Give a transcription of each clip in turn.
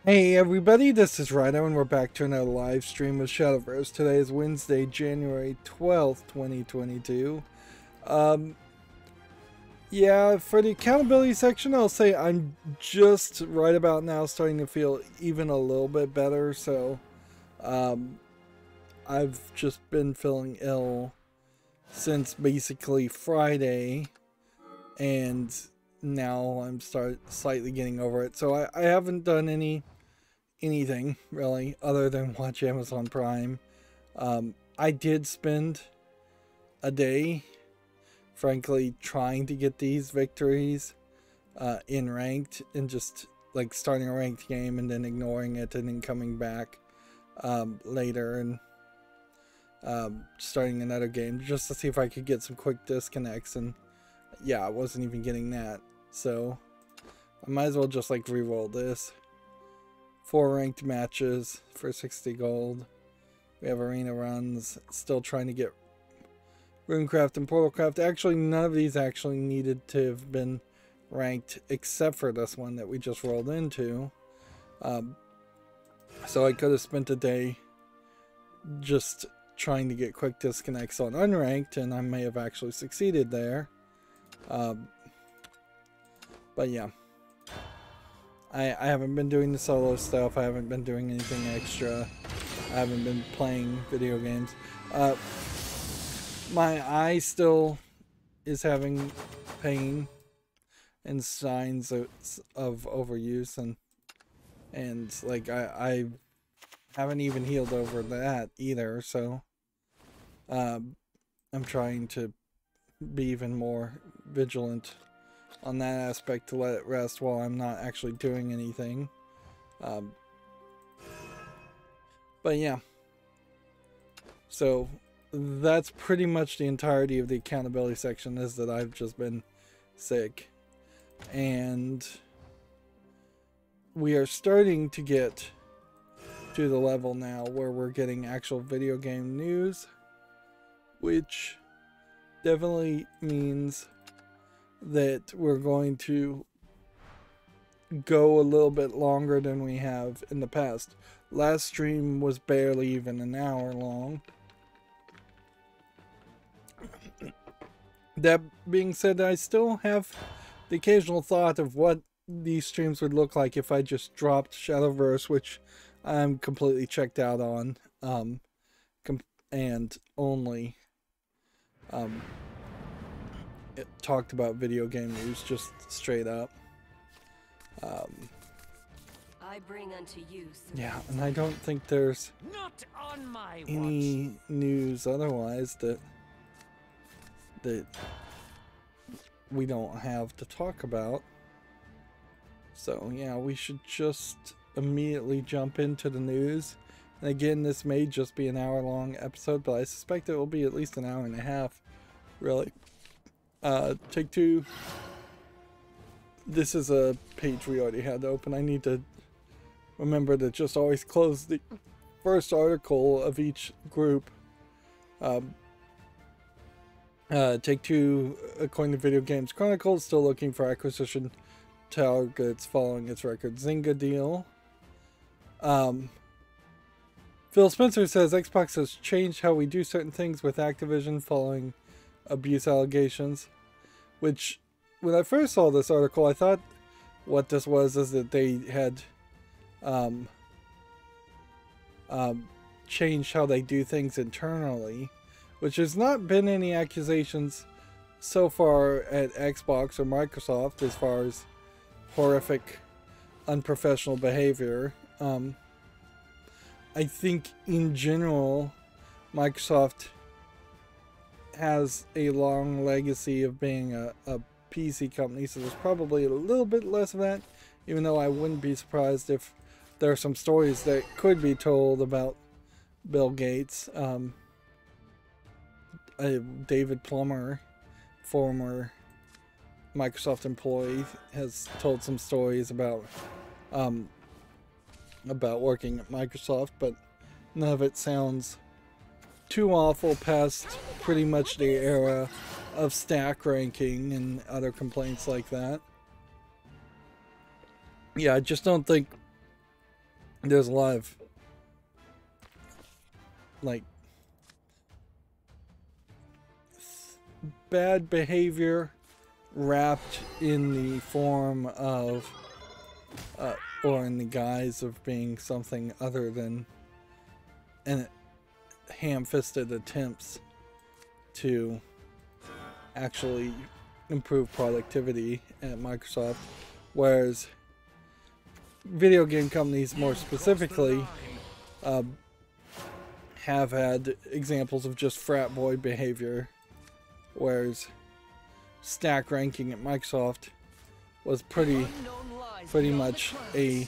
Hey everybody, this is Rydo and we're back to another live stream of Shadowverse. Today is Wednesday, January 12th, 2022. Yeah, for the accountability section, I'll say I'm just right about now starting to feel even a little bit better. So, I've just been feeling ill since basically Friday, and now I'm slightly getting over it. So I haven't done anything really other than watch Amazon Prime. I did spend a day, frankly, trying to get these victories in ranked and just like starting a ranked game and then ignoring it and then coming back later and starting another game just to see if I could get some quick disconnects, and yeah, I wasn't even getting that. So I might as well just like re-roll this. 4 ranked matches for 60 gold. We have arena runs. Still trying to get Runecraft and Portalcraft. Actually, none of these actually needed to have been ranked except for this one that we just rolled into. So I could have spent a day just trying to get quick disconnects on unranked, and I may have actually succeeded there. But yeah. I haven't been doing the solo stuff. I haven't been doing anything extra. I haven't been playing video games. My eye still is having pain and signs of overuse, and like I haven't even healed over that either. So I'm trying to be even more vigilant on that aspect to let it rest while I'm not actually doing anything. But yeah, so that's pretty much the entirety of the accountability section, is that I've just been sick, and we are starting to get to the level now where we're getting actual video game news, which definitely means that we're going to go a little bit longer than we have in the past. Last stream was barely even an hour long. That being said, I still have the occasional thought of what these streams would look like if I just dropped Shadowverse, which I'm completely checked out on, and only it talked about video game news just straight up. I bring unto you. Yeah, and I don't think there's Not on my any news otherwise that we don't have to talk about. So yeah, we should just immediately jump into the news. And again, this may just be an hour-long episode, but I suspect it will be at least an hour and a half, really. Take-Two. This is a page we already had open. I need to remember to just always close the first article of each group. Take-Two, according to Video Games Chronicle, is still looking for acquisition targets following its record Zynga deal. Phil Spencer says Xbox has changed how we do certain things with Activision following abuse allegations, which, when I first saw this article, I thought what this was is that they had changed how they do things internally, which has not been any accusations so far at Xbox or Microsoft as far as horrific, unprofessional behavior. I think in general, Microsoft has a long legacy of being a PC company, so there's probably a little bit less of that, even though I wouldn't be surprised if there are some stories that could be told about Bill Gates. David Plummer, former Microsoft employee, has told some stories about working at Microsoft, but none of it sounds too awful past pretty much the era of stack ranking and other complaints like that. Yeah, I just don't think there's a lot of like bad behavior wrapped in the form of or in the guise of being something other than ham-fisted attempts to actually improve productivity at Microsoft, whereas video game companies more specifically have had examples of just frat boy behavior, whereas stack ranking at Microsoft was pretty much a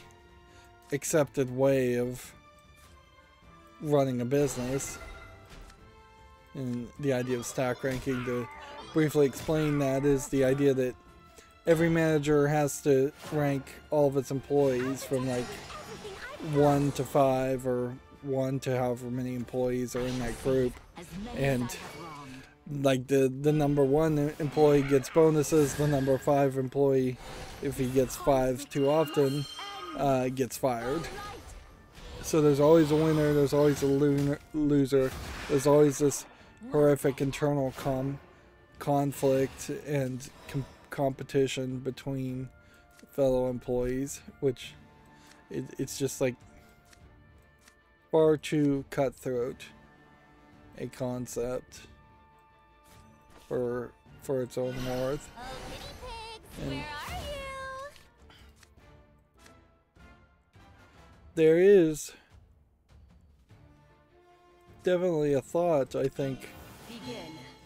accepted way of running a business. And the idea of stack ranking, to briefly explain that, is the idea that every manager has to rank all of its employees from like 1 to 5 or 1 to however many employees are in that group, and like the number 1 employee gets bonuses, the number 5 employee, if he gets 5 too often, gets fired. So there's always a winner, there's always a loser, there's always this horrific internal conflict and competition between fellow employees, which it's just like far too cutthroat a concept for its own worth. And there is definitely a thought, I think,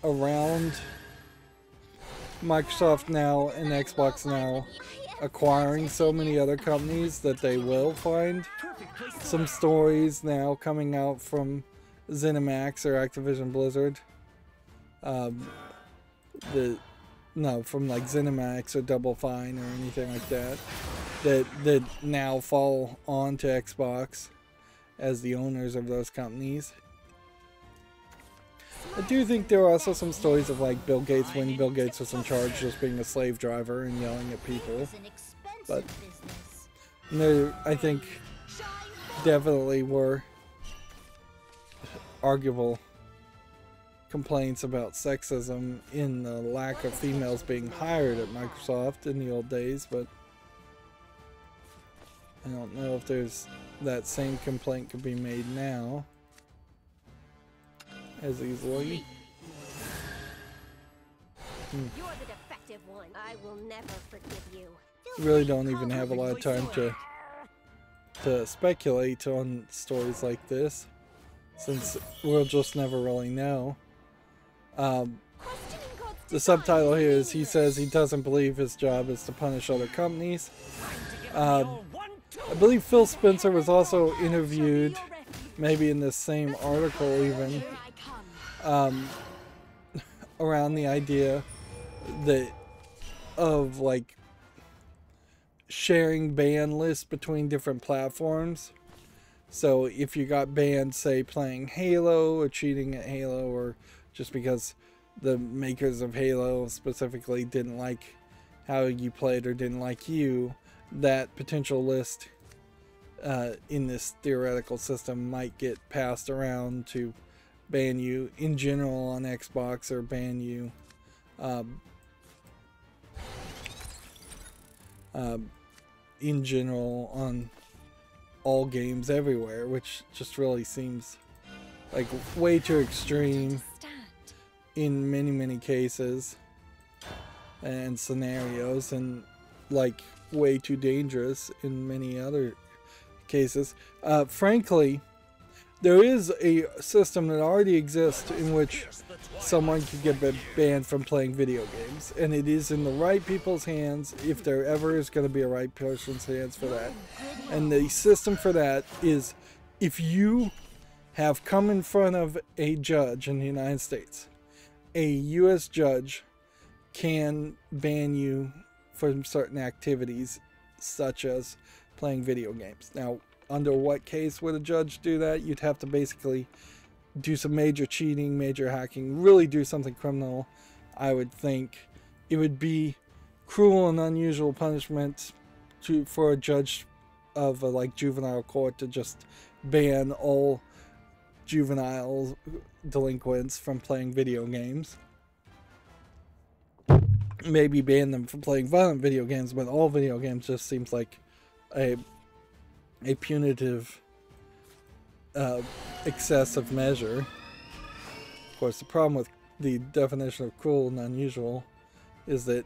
around Microsoft now and Xbox now acquiring so many other companies that they will find some stories now coming out from ZeniMax or Activision Blizzard. From like ZeniMax or Double Fine or anything like that, that now fall onto Xbox as the owners of those companies. I do think there are also some stories of like Bill Gates, when Bill Gates was in charge, just being a slave driver and yelling at people. But there, I think, definitely were arguable complaints about sexism in the lack of females being hired at Microsoft in the old days, but I don't know if there's that same complaint could be made now as easily. You're the defective one. I will never forgive you. Really don't even have a lot of time to speculate on stories like this, since we'll just never really know. The subtitle here is, he says he doesn't believe his job is to punish other companies. I believe Phil Spencer was also interviewed, maybe in this same article even, around the idea that of like sharing ban lists between different platforms. So if you got banned, say, playing Halo or cheating at Halo, or just because the makers of Halo specifically didn't like how you played or didn't like you, that potential list in this theoretical system might get passed around to ban you in general on Xbox, or ban you in general on all games everywhere, which just really seems like way too extreme in many cases and scenarios, and like way too dangerous in many other cases. Frankly, there is a system that already exists in which someone could get banned from playing video games, and it is in the right people's hands, if there ever is going to be a right person's hands for that. And the system for that is, if you have come in front of a judge in the United States, a U.S. judge can ban you from certain activities, such as playing video games. Now, under what case would a judge do that? You'd have to basically do some major cheating, major hacking, really do something criminal, I would think. It would be cruel and unusual punishment for a judge of a like juvenile court to just ban all juvenile delinquents from playing video games. Maybe ban them from playing violent video games, but all video games just seems like a punitive excessive measure. Of course, the problem with the definition of cruel and unusual is that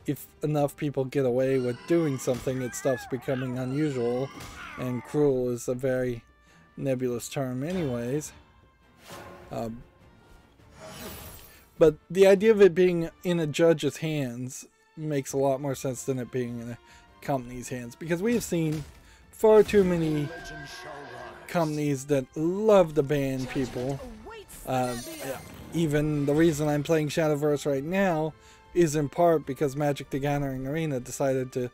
if enough people get away with doing something, it stops becoming unusual, and cruel is a very nebulous term anyways. But the idea of it being in a judge's hands makes a lot more sense than it being in a company's hands, because we have seen far too many companies that love to ban people. Even the reason I'm playing Shadowverse right now is in part because Magic the Gathering Arena decided to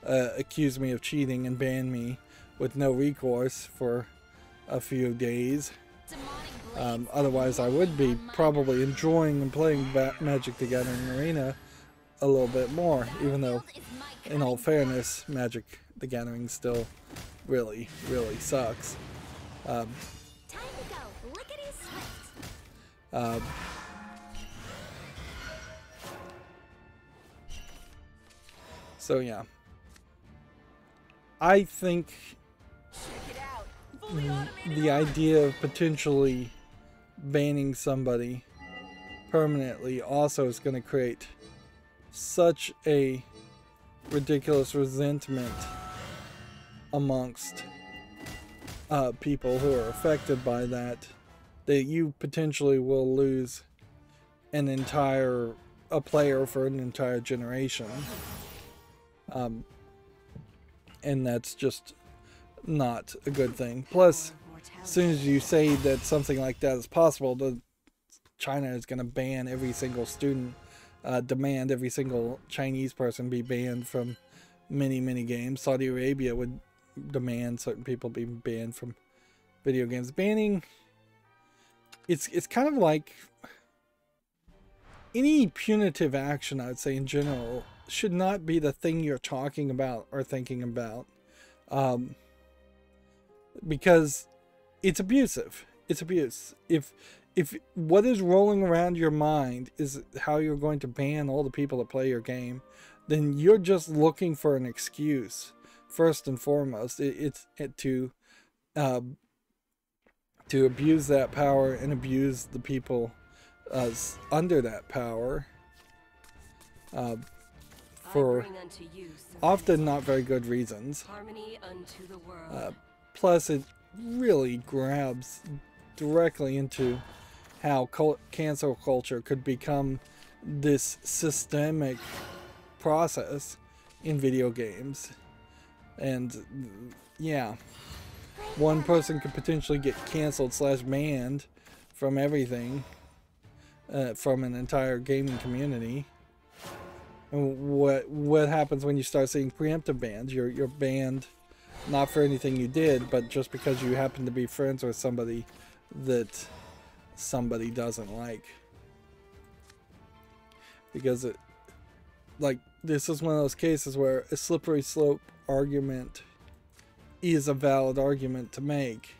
accuse me of cheating and ban me with no recourse for a few days. Otherwise I would be probably enjoying and playing Magic the Gathering Arena a little bit more, even though in all fairness Magic the Gathering still really sucks. Time to go. Lickety-split. So yeah, I think the idea of potentially banning somebody permanently also is going to create such a ridiculous resentment amongst people who are affected by that, that you potentially will lose a player for an entire generation. And that's just not a good thing. Plus, as soon as you say that something like that is possible, China is going to ban every single student, demand every single Chinese person be banned from many games. Saudi Arabia would demand certain people be banned from video games. Banning, it's kind of like any punitive action, I would say in general, should not be the thing you're talking about or thinking about, because it's abusive. It's abuse. If what is rolling around your mind is how you're going to ban all the people that play your game, then you're just looking for an excuse. First and foremost, it's to abuse that power and abuse the people under that power for often not very good reasons. Plus, it really grabs directly into how cancel culture could become this systemic process in video games. And yeah, one person could potentially get canceled / banned from everything, from an entire gaming community. And what happens when you start seeing preemptive bans? You're banned not for anything you did, but just because you happen to be friends with somebody that somebody doesn't like. Because this is one of those cases where a slippery slope argument is a valid argument to make,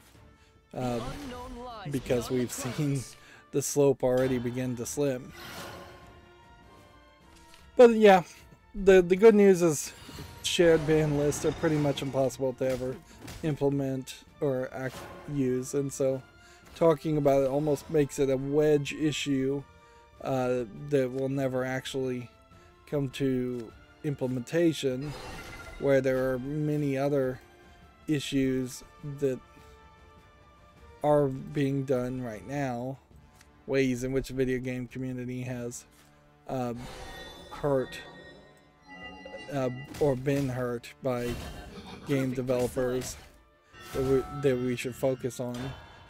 because we've seen the slope already begin to slip. But yeah, the good news is shared ban lists are pretty much impossible to ever implement or use, and so talking about it almost makes it a wedge issue that will never actually come to implementation, where there are many other issues that are being done right now, ways in which the video game community has hurt or been hurt by game developers that we should focus on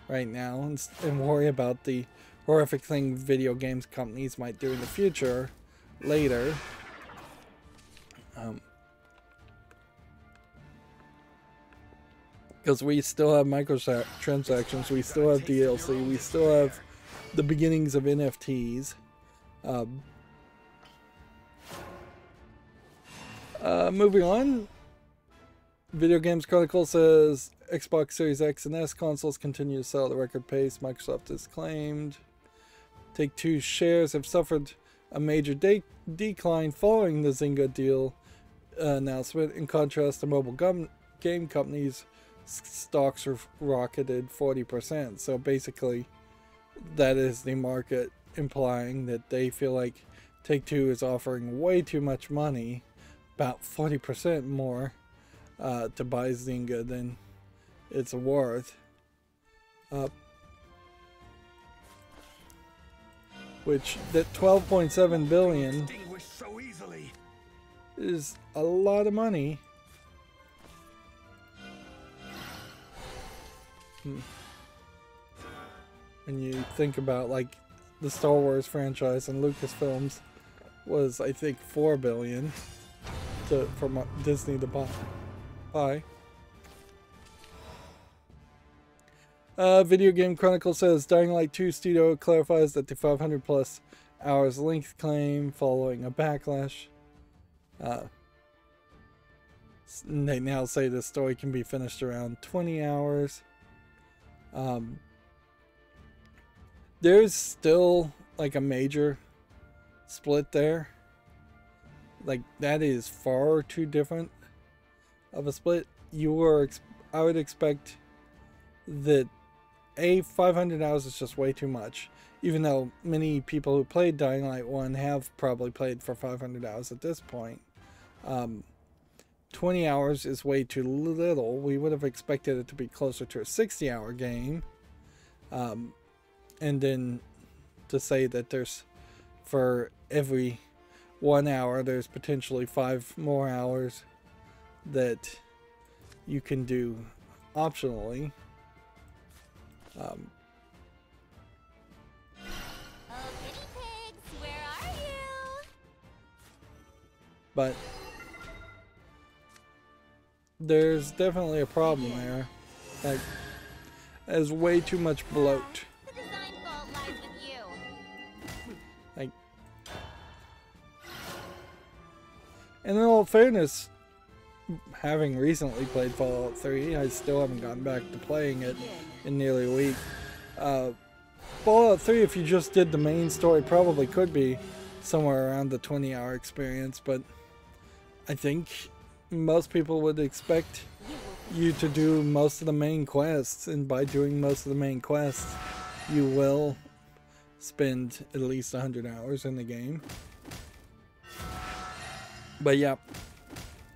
right now, and worry about the horrific thing video games companies might do in the future later. Because we still have microtransactions, we still have DLC, we still have the beginnings of NFTs. Moving on, Video Games Chronicle says Xbox Series X and S consoles continue to sell at a record pace. Microsoft has claimed. Take-Two shares have suffered a major decline following the Zynga deal announcement. In contrast, the mobile game companies' stocks are rocketed 40%. So basically, that is the market implying that they feel like Take-Two is offering way too much money, about 40% more, to buy Zynga than it's worth. Which, that 12.7 billion is a lot of money. When you think about, like, the Star Wars franchise and Lucasfilms was, I think, 4 billion from Disney to buy. Video Game Chronicle says Dying Light 2 studio clarifies that the 500 plus hours length claim following a backlash. They now say the story can be finished around 20 hours. There's still like a major split there. Like, that is far too different of a split. I would expect that 500 hours is just way too much. Even though many people who played Dying Light 1 have probably played for 500 hours at this point. 20 hours is way too little. We would have expected it to be closer to a 60-hour game. And then to say that there's, for every 1 hour, there's potentially 5 more hours that you can do optionally. Oh, guinea pigs, where are you? But there's definitely a problem there. Like, there's way too much bloat. The design fault lies with you. Like, and in all fairness, having recently played Fallout 3, I still haven't gotten back to playing it in nearly a week. Fallout 3, if you just did the main story, probably could be somewhere around the 20-hour experience, but I think most people would expect you to do most of the main quests, and by doing most of the main quests, you will spend at least 100 hours in the game. But yeah,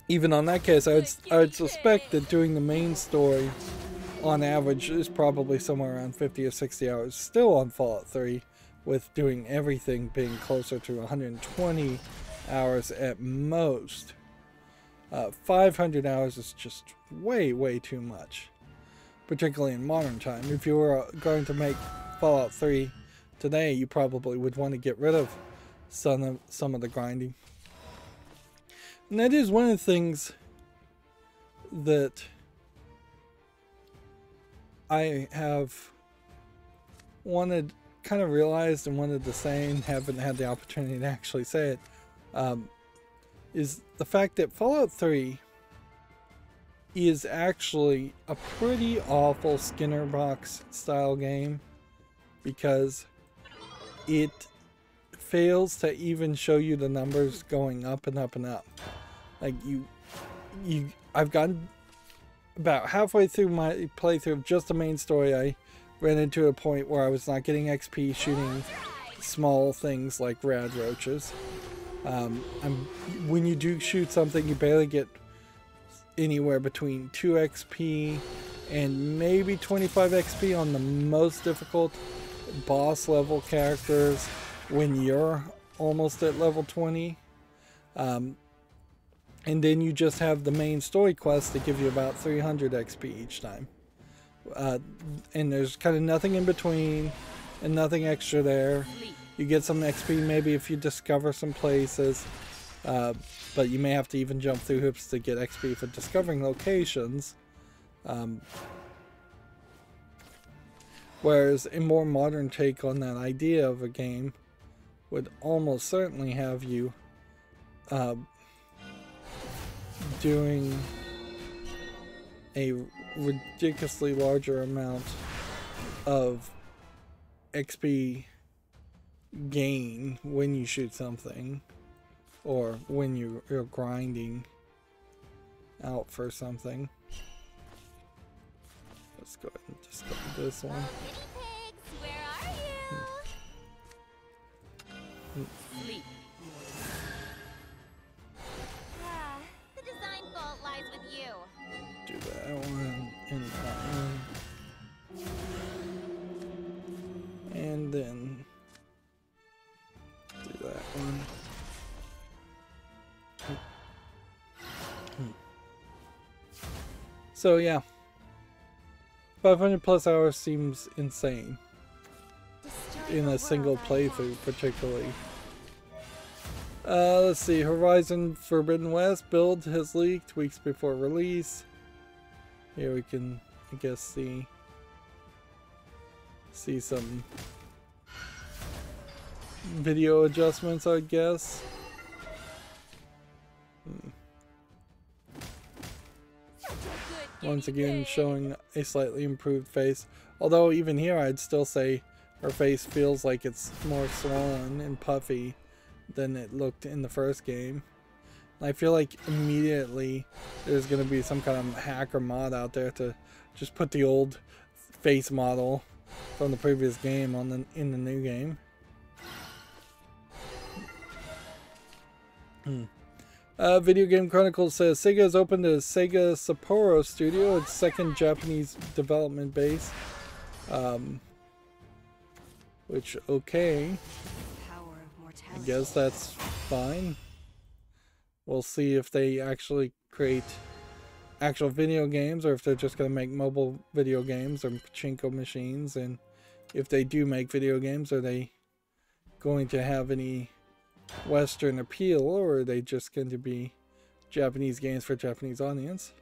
even on that case, I would suspect that doing the main story on average is probably somewhere around 50 or 60 hours still on Fallout 3, with doing everything being closer to 120 hours at most. 500 hours is just way too much, particularly in modern time. If you were going to make Fallout 3 today, you probably would want to get rid of some of the grinding. And that is one of the things that I have kind of realized and wanted to say, and haven't had the opportunity to actually say it, is the fact that Fallout 3 is actually a pretty awful Skinner box style game, because it fails to even show you the numbers going up and up and up. Like, I've gotten about halfway through my playthrough of just the main story. I ran into a point where I was not getting XP shooting small things like rad roaches. When you do shoot something, you barely get anywhere between 2 XP and maybe 25 XP on the most difficult boss level characters when you're almost at level 20. And then you just have the main story quests that give you about 300 XP each time. And there's kind of nothing in between and nothing extra there. You get some XP maybe if you discover some places, but you may have to even jump through hoops to get XP for discovering locations. Whereas a more modern take on that idea of a game would almost certainly have you doing a ridiculously larger amount of XP gain when you shoot something, or when you're grinding out for something. Let's go ahead and just go with this one. Pigs, where are you? Sleep. The design fault lies with you. Do that one and that one. And then do that one. So yeah, 500 plus hours seems insane in a single playthrough particularly. Let's see, Horizon Forbidden West build has leaked weeks before release. Here we can, I guess, see some video adjustments, I guess. Once again, showing a slightly improved face. Although even here, I'd still say her face feels like it's more swollen and puffy than it looked in the first game. And I feel like immediately there's going to be some kind of hack or mod out there to just put the old face model from the previous game on in the new game. Video Game Chronicles says Sega has opened a Sega Sapporo studio, its second Japanese development base. Which, okay, I guess that's fine. We'll see if they actually create actual video games, or if they're just going to make mobile video games or pachinko machines. And if they do make video games, are they going to have any Western appeal, or are they just going to be Japanese games for Japanese audience?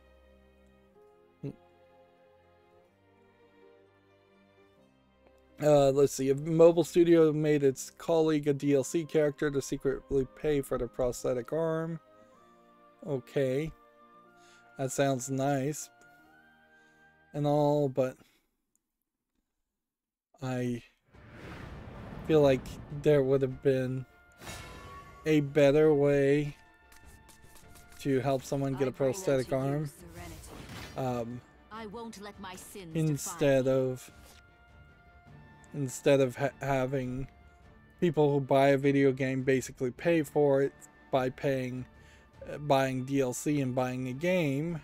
Let's see. A mobile studio made its colleague a DLC character to secretly pay for the prosthetic arm. Okay. That sounds nice and all, but I feel like there would have been a better way to help someone get a prosthetic arm, instead of having people who buy a video game basically pay for it by buying DLC and buying a game.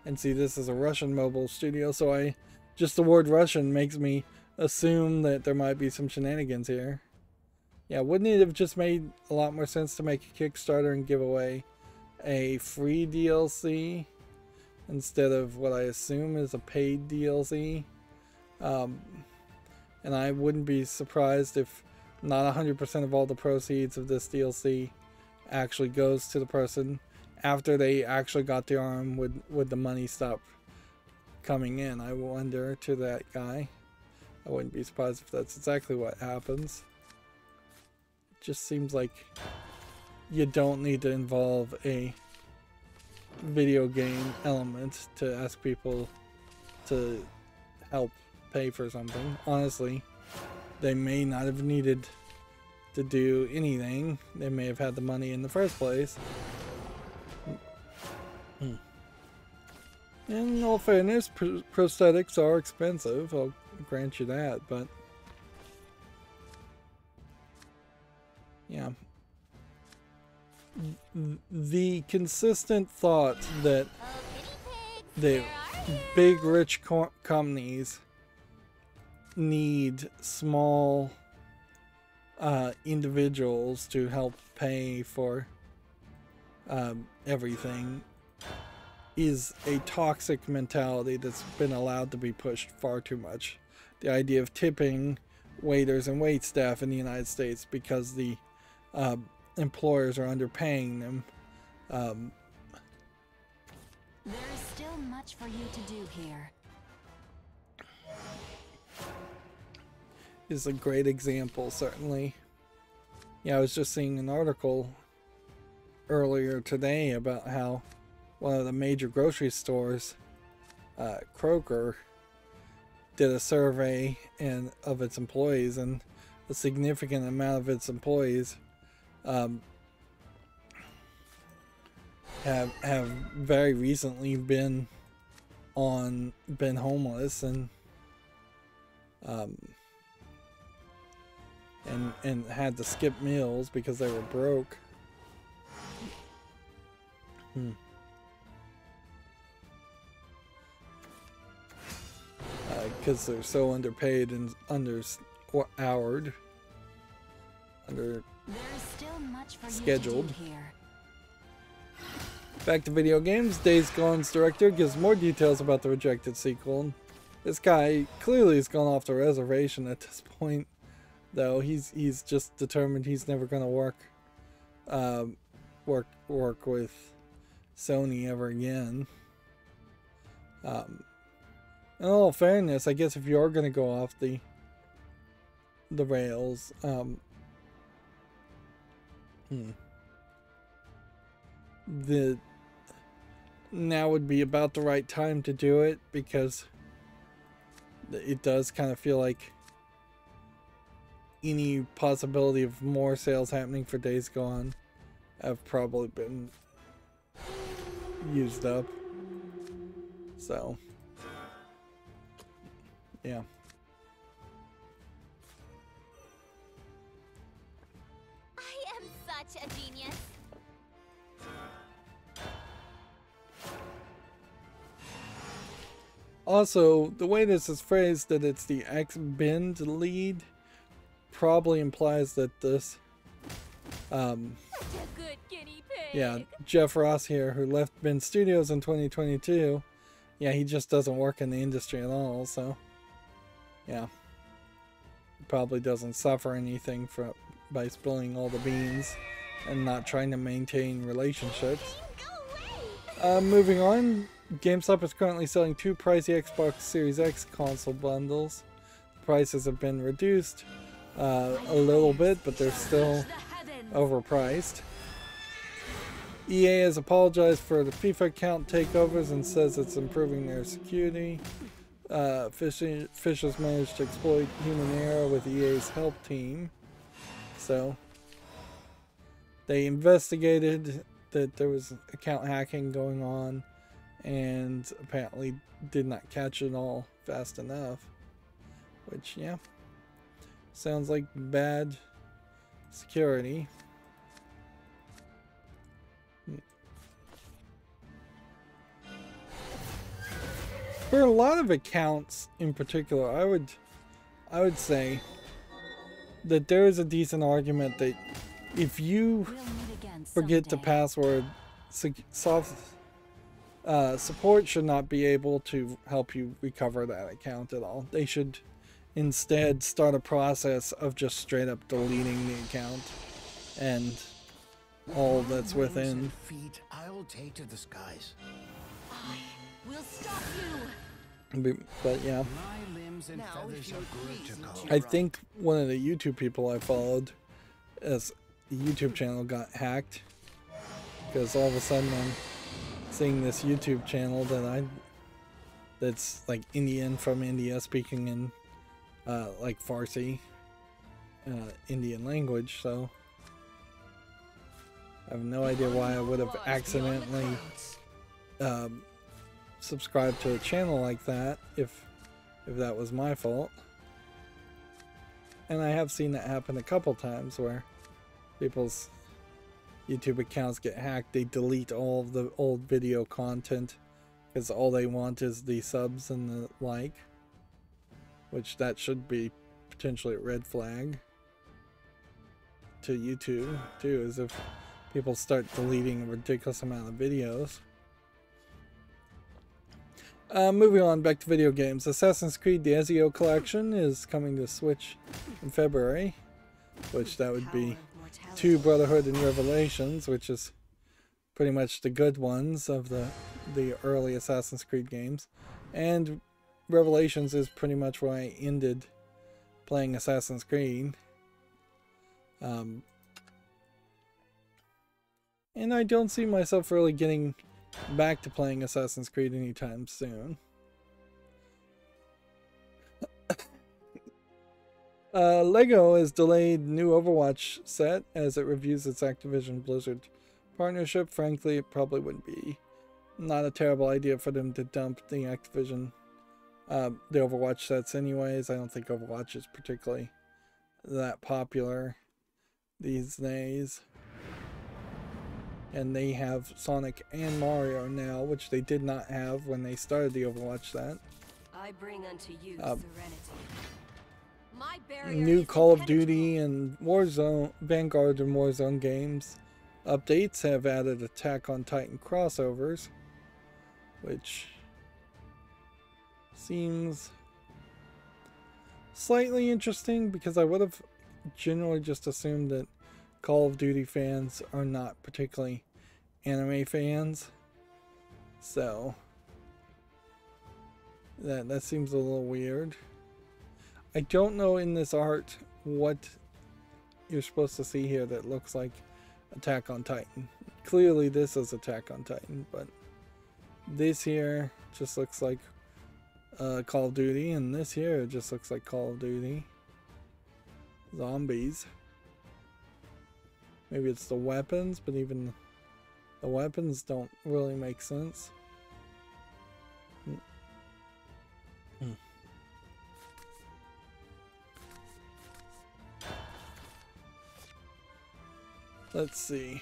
And see, this is a Russian mobile studio, so just the word Russian makes me assume that there might be some shenanigans here. Yeah, wouldn't it have just made a lot more sense to make a Kickstarter and give away a free DLC instead of what I assume is a paid DLC? And I wouldn't be surprised if not 100% of all the proceeds of this DLC actually goes to the person after they actually got the arm. Would the money stop coming in, I wonder, to that guy? I wouldn't be surprised if that's exactly what happens. It just seems like you don't need to involve a video game element to ask people to help pay for something. Honestly, they may not have needed to do anything. They may have had the money in the first place. In all fairness, prosthetics are expensive, I'll grant you that, but yeah. The consistent thought that the big rich companies need small individuals to help pay for everything is a toxic mentality that's been allowed to be pushed far too much. The idea of tipping waiters and wait staff in the United States because the employers are underpaying them. There is still much for you to do here. Is a great example, certainly. Yeah, I was just seeing an article earlier today about how one of the major grocery stores Kroger did a survey of its employees, and a significant amount of its employees have very recently been homeless and had to skip meals because they were broke. Because they're so underpaid and scheduled. Back to video games. Days Gone's director gives more details about the rejected sequel. This guy clearly has gone off the reservation at this point, though. He's just determined he's never going to work with Sony ever again. In all fairness, I guess if you are going to go off the rails, now would be about the right time to do it, because it does kind of feel like any possibility of more sales happening for Days Gone have probably been used up. So, yeah. I am such a genius. Also, the way this is phrased, that it's the ex-Bend lead, probably implies that this, Such a good guinea pig. yeah, Jeff Ross here, who left Bend Studios in 2022, yeah, he just doesn't work in the industry at all, so, yeah. Probably doesn't suffer anything by spilling all the beans and not trying to maintain relationships. Moving on. GameStop is currently selling 2 pricey Xbox Series X console bundles. The prices have been reduced a little bit, but they're still overpriced. EA has apologized for the FIFA account takeovers and says it's improving their security. Officials managed to exploit human error with EA's help team. So, they investigated that there was account hacking going on, and apparently did not catch it all fast enough, which, yeah, sounds like bad security. For a lot of accounts in particular, I would say that there is a decent argument that if you forget the password, support should not be able to help you recover that account at all. They should instead start a process of just straight up deleting the account and all that's within. Feet I'll take to the skies. We'll stop you. But yeah, My limbs and feathers are good to go. I think one of the YouTube people I followed, as the YouTube channel got hacked, because all of a sudden I'm seeing this YouTube channel that's like Indian from India, speaking in like Farsi, Indian language. So I have no idea why I would have accidentally subscribed to a channel like that if that was my fault. And I have seen that happen a couple times where people's YouTube accounts get hacked. They delete all of the old video content because all they want is the subs and the like, which that should be potentially a red flag to YouTube too, is if people start deleting a ridiculous amount of videos. Moving on, back to video games. Assassin's Creed the Ezio collection is coming to Switch in February, which that would be 2 Brotherhood and Revelations, which is pretty much the good ones of the early Assassin's Creed games. And Revelations is pretty much where I ended playing Assassin's Creed. And I don't see myself really getting back to playing Assassin's Creed anytime soon. Lego has delayed new Overwatch set as it reviews its Activision Blizzard partnership. Frankly, it probably wouldn't be not a terrible idea for them to dump the Activision, the Overwatch sets anyways. I don't think Overwatch is particularly that popular these days. And they have Sonic and Mario now, which they did not have when they started the Overwatch set. I bring unto you serenity. My barrier New is Call of impenetrable. Duty and Warzone, Vanguard and Warzone games updates have added Attack on Titan crossovers, which seems slightly interesting because I would have generally just assumed that Call of Duty fans are not particularly anime fans, so that seems a little weird. I don't know in this art what you're supposed to see here that looks like Attack on Titan. Clearly this is Attack on Titan, but this here just looks like Call of Duty, and this here just looks like Call of Duty. Zombies. Maybe it's the weapons, but even the weapons don't really make sense. Let's see.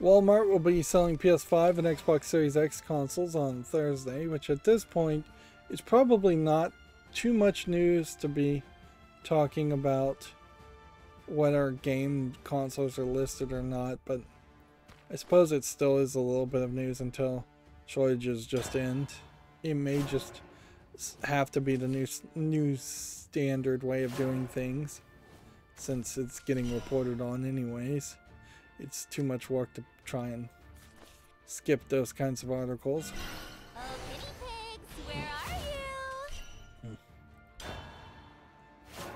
Walmart will be selling PS5 and Xbox Series X consoles on Thursday, which at this point is probably not too much news to be talking about whether game consoles are listed or not, but I suppose it still is a little bit of news until shortages just end. It may just have to be the new standard way of doing things, since it's getting reported on anyways. It's too much work to try and skip those kinds of articles. Oh, guinea pigs, where are you?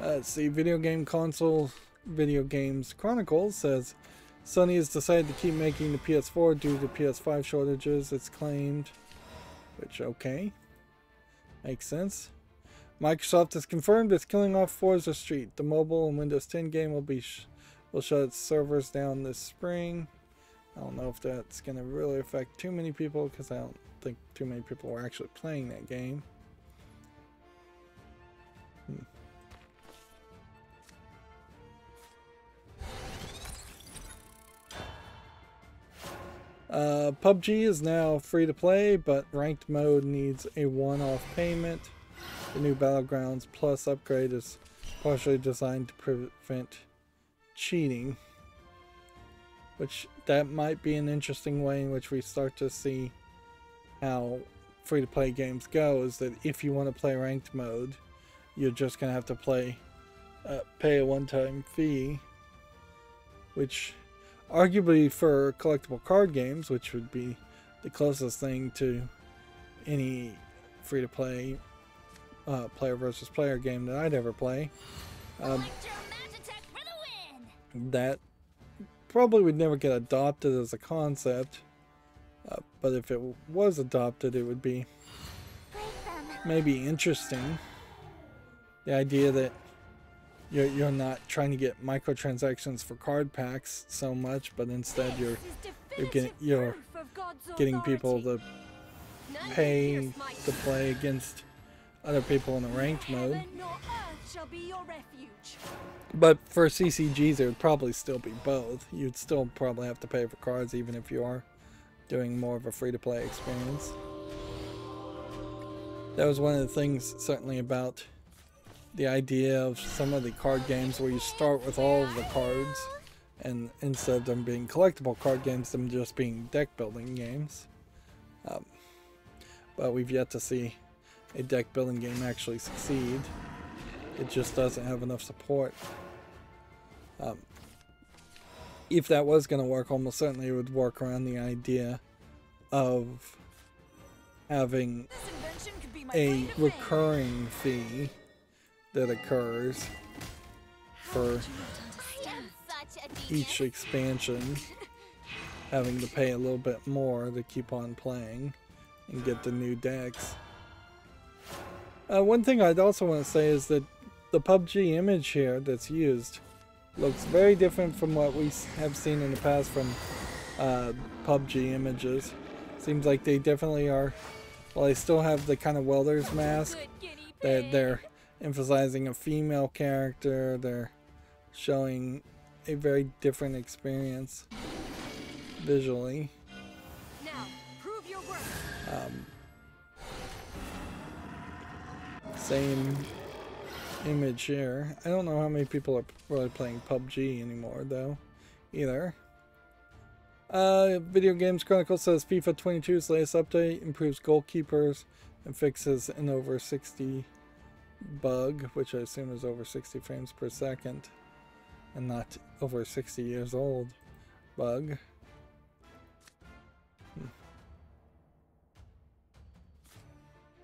Let's see, Video Games Chronicles says Sony has decided to keep making the PS4 due to PS5 shortages, it's claimed. Which, okay. Makes sense. Microsoft has confirmed it's killing off Forza Street. The mobile and Windows 10 game will shut its servers down this spring. I don't know if that's going to really affect too many people, because I don't think too many people are actually playing that game. PUBG is now free to play, but ranked mode needs a one-off payment. The new Battlegrounds Plus upgrade is partially designed to prevent cheating, which that might be an interesting way in which we start to see how free-to-play games go, is that if you want to play ranked mode, you're just going to have to pay a one-time fee, which arguably for collectible card games, which would be the closest thing to any free-to-play player versus player game that I'd ever play, that probably would never get adopted as a concept, but if it was adopted, it would be maybe interesting. The idea that you're not trying to get microtransactions for card packs so much, but instead you're getting people to pay to play against other people in a ranked mode. But for CCGs, it would probably still be both. You'd still probably have to pay for cards, even if you are doing more of a free-to-play experience. That was one of the things, certainly, about the idea of some of the card games where you start with all of the cards, and instead of them being collectible card games, them just being deck-building games. But we've yet to see a deck-building game actually succeed. It just doesn't have enough support. If that was going to work, almost certainly it would work around the idea of having a recurring fee that occurs for each expansion, having to pay a little bit more to keep on playing and get the new decks. One thing I'd also want to say is that the PUBG image here that's used looks very different from what we have seen in the past from PUBG images. Seems like they definitely are, well, they still have the kind of welder's mask that they're emphasizing a female character. They're showing a very different experience visually. Now, prove your worth. Same image here. I don't know how many people are really playing PUBG anymore though, either. Video Games Chronicle says FIFA 22's latest update improves goalkeepers and fixes an over 60 bug, which I assume is over 60 frames per second and not over 60 years old bug.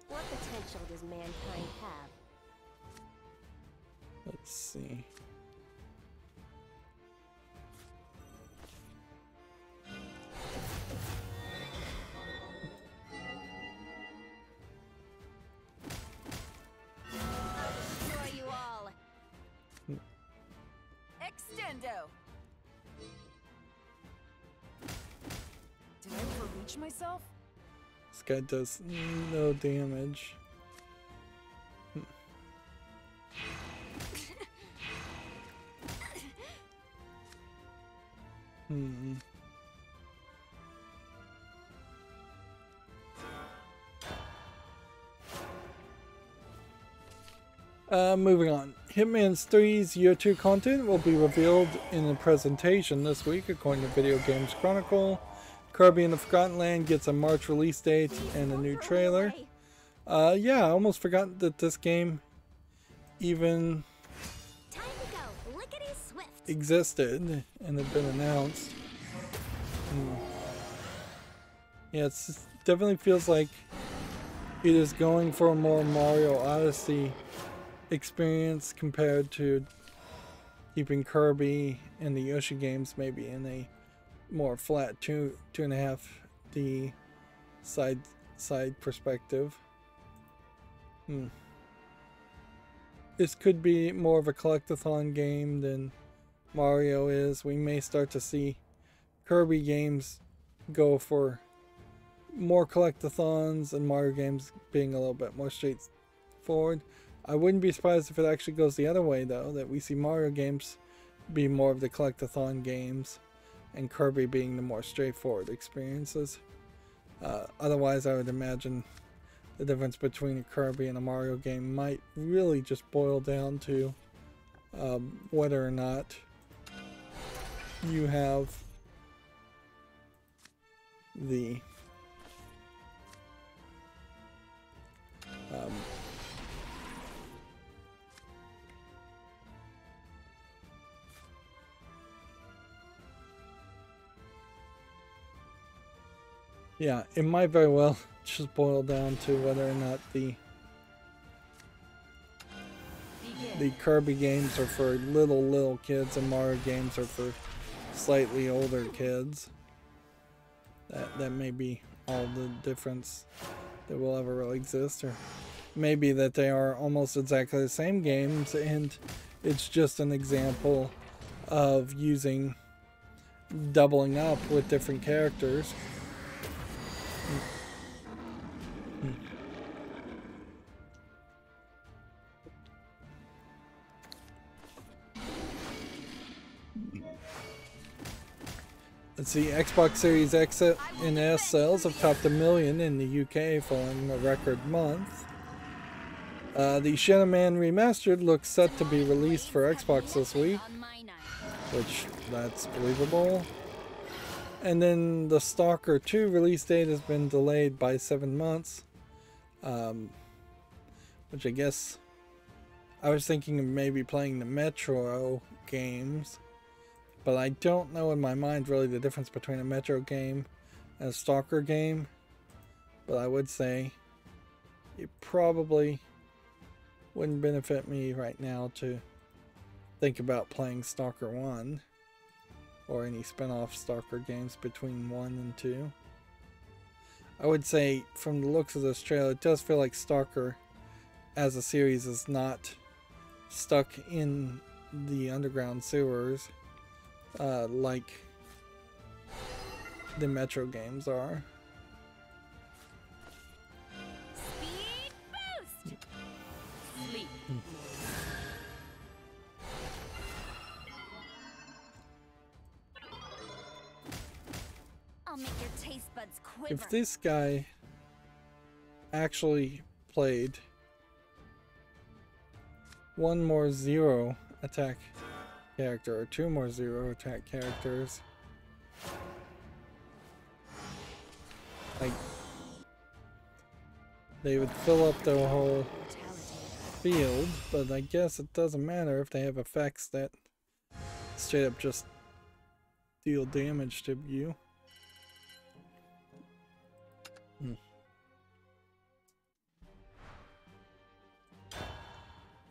What potential does mankind have? Let's see. Destroy you all. Extendo. Did I overreach myself? This guy does no damage. Moving on. Hitman 3's Year 2 content will be revealed in a presentation this week, according to Video Games Chronicle. Kirby and the Forgotten Land gets a March release date and a new trailer. Yeah, I almost forgot that this game even existed and had been announced. Yeah, it definitely feels like it is going for a more Mario Odyssey experience compared to keeping Kirby and the Yoshi games maybe in a more flat 2.5D side perspective. This could be more of a collectathon game than Mario is. We may start to see Kirby games go for more collectathons and Mario games being a little bit more straightforward. I wouldn't be surprised if it actually goes the other way though, that we see Mario games be more of the collectathon games and Kirby being the more straightforward experiences. Otherwise, I would imagine the difference between a Kirby and a Mario game might really just boil down to whether or not you have the yeah, it might very well just boil down to whether or not the Kirby games are for little kids and Mario games are for slightly older kids. That may be all the difference that will ever really exist, or maybe that they are almost exactly the same games and it's just an example of using doubling up with different characters. Let's see, Xbox Series X and S sales have topped 1 million in the UK following a record month. The Shadowman Remastered looks set to be released for Xbox this week, which that's believable. And then the Stalker 2 release date has been delayed by 7 months, which I guess I was thinking of maybe playing the Metro games. But I don't know in my mind really the difference between a Metro game and a Stalker game. But I would say it probably wouldn't benefit me right now to think about playing Stalker 1 or any spin-off Stalker games between 1 and 2. I would say from the looks of this trailer, it does feel like Stalker as a series is not stuck in the underground sewers like the Metro games are. Speed boost. Sleep. I'll make your taste buds quiver. If this guy actually played one more 0 attack character or 2 more 0 attack characters, like, they would fill up the whole field, but I guess it doesn't matter if they have effects that straight up just deal damage to you.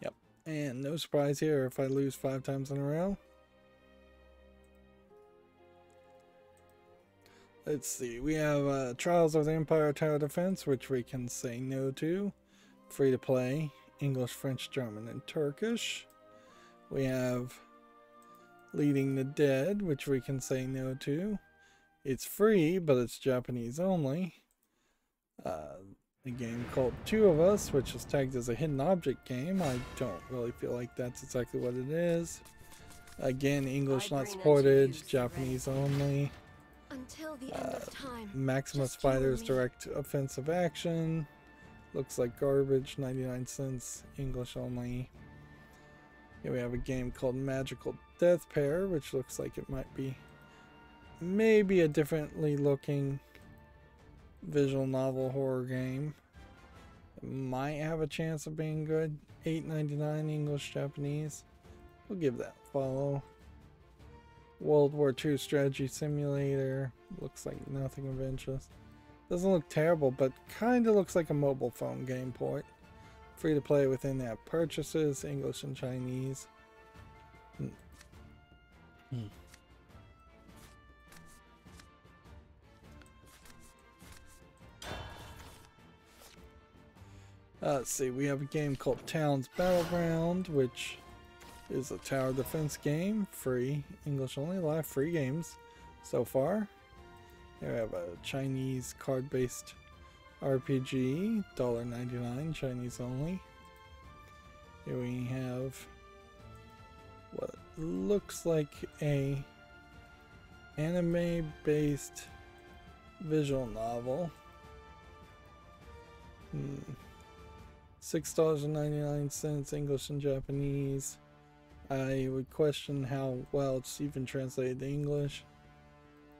Yep, and no surprise here if I lose 5 times in a row. Let's see, we have Trials of the Empire Tower Defense, which we can say no to. Free to play, English, French, German, and Turkish. We have Leading the Dead, which we can say no to. It's free, but it's Japanese only. A game called Two of Us, which is tagged as a hidden object game. I don't really feel like that's exactly what it is. Again, English not supported, Japanese only. Until the end of time. Maximus Fighters Direct Offensive Action. Looks like garbage, 99 cents, English only. Here we have a game called Magical Death Pair, which looks like it might be maybe a differently looking visual novel horror game. It might have a chance of being good. $8.99 English, Japanese. We'll give that a follow. World War II Strategy Simulator. Looks like nothing of interest. Doesn't look terrible, but kind of looks like a mobile phone game port. Free to play with in-app purchases, English and Chinese. Let's see, we have a game called Towns Battleground, which is a tower defense game, free, English only. A lot of free games so far. Here we have a Chinese card-based RPG, $1.99, Chinese only. Here we have what looks like a anime-based visual novel. $6.99, English and Japanese. I would question how well it's even translated to English,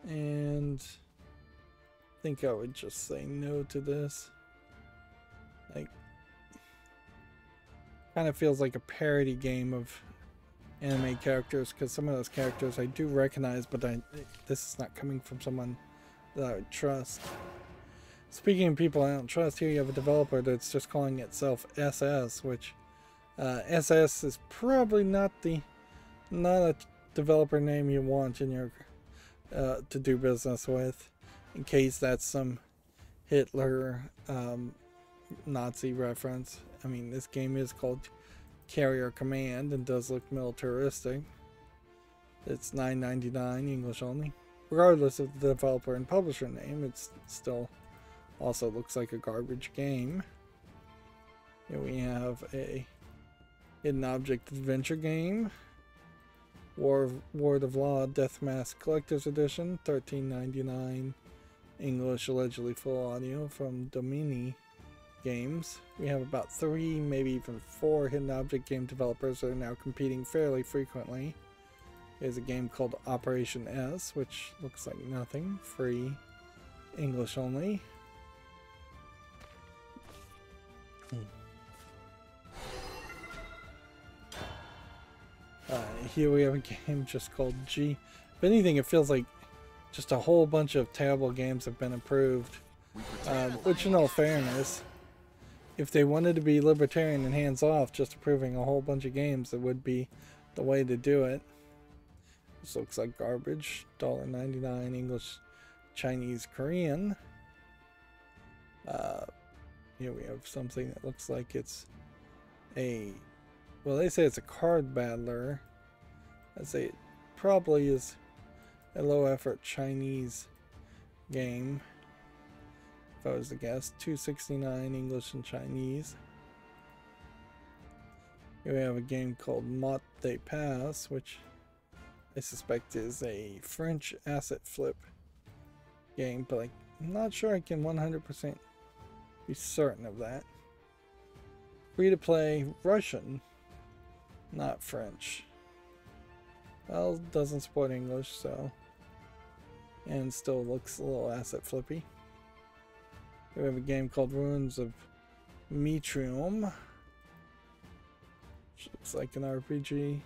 and I think I would just say no to this. Like, kind of feels like a parody game of anime characters, because some of those characters I do recognize, but this is not coming from someone that I would trust. Speaking of people I don't trust, here you have a developer that's just calling itself SS, which SS is probably not a developer name you want in your to do business with, in case that's some Hitler Nazi reference. I mean, this game is called Carrier Command and does look militaristic. It's $9.99 English only. Regardless of the developer and publisher name, it's still also looks like a garbage game. Here we have a hidden object adventure game. Ward of Law Death Mask Collector's Edition, $13.99 English, allegedly full audio from Domini Games. We have about 3, maybe even 4 hidden object game developers that are now competing fairly frequently. There's a game called Operation S, which looks like nothing. Free, English only. Here we have a game just called G. If anything, it feels like just a whole bunch of terrible games have been approved. Which, in all fairness, if they wanted to be libertarian and hands-off, just approving a whole bunch of games, that would be the way to do it. This looks like garbage. $1.99 English, Chinese, Korean. Here we have something that looks like it's a well, they say it's a card battler. I say it probably is a low effort Chinese game. If I was to guess, 269 English and Chinese. Here we have a game called Mot de Pass, which I suspect is a French asset flip game, but I'm not sure I can 100% be certain of that. Free to play, Russian, not French. Well, doesn't support English, so. And still looks a little asset flippy. We have a game called Ruins of Metrium, which looks like an RPG,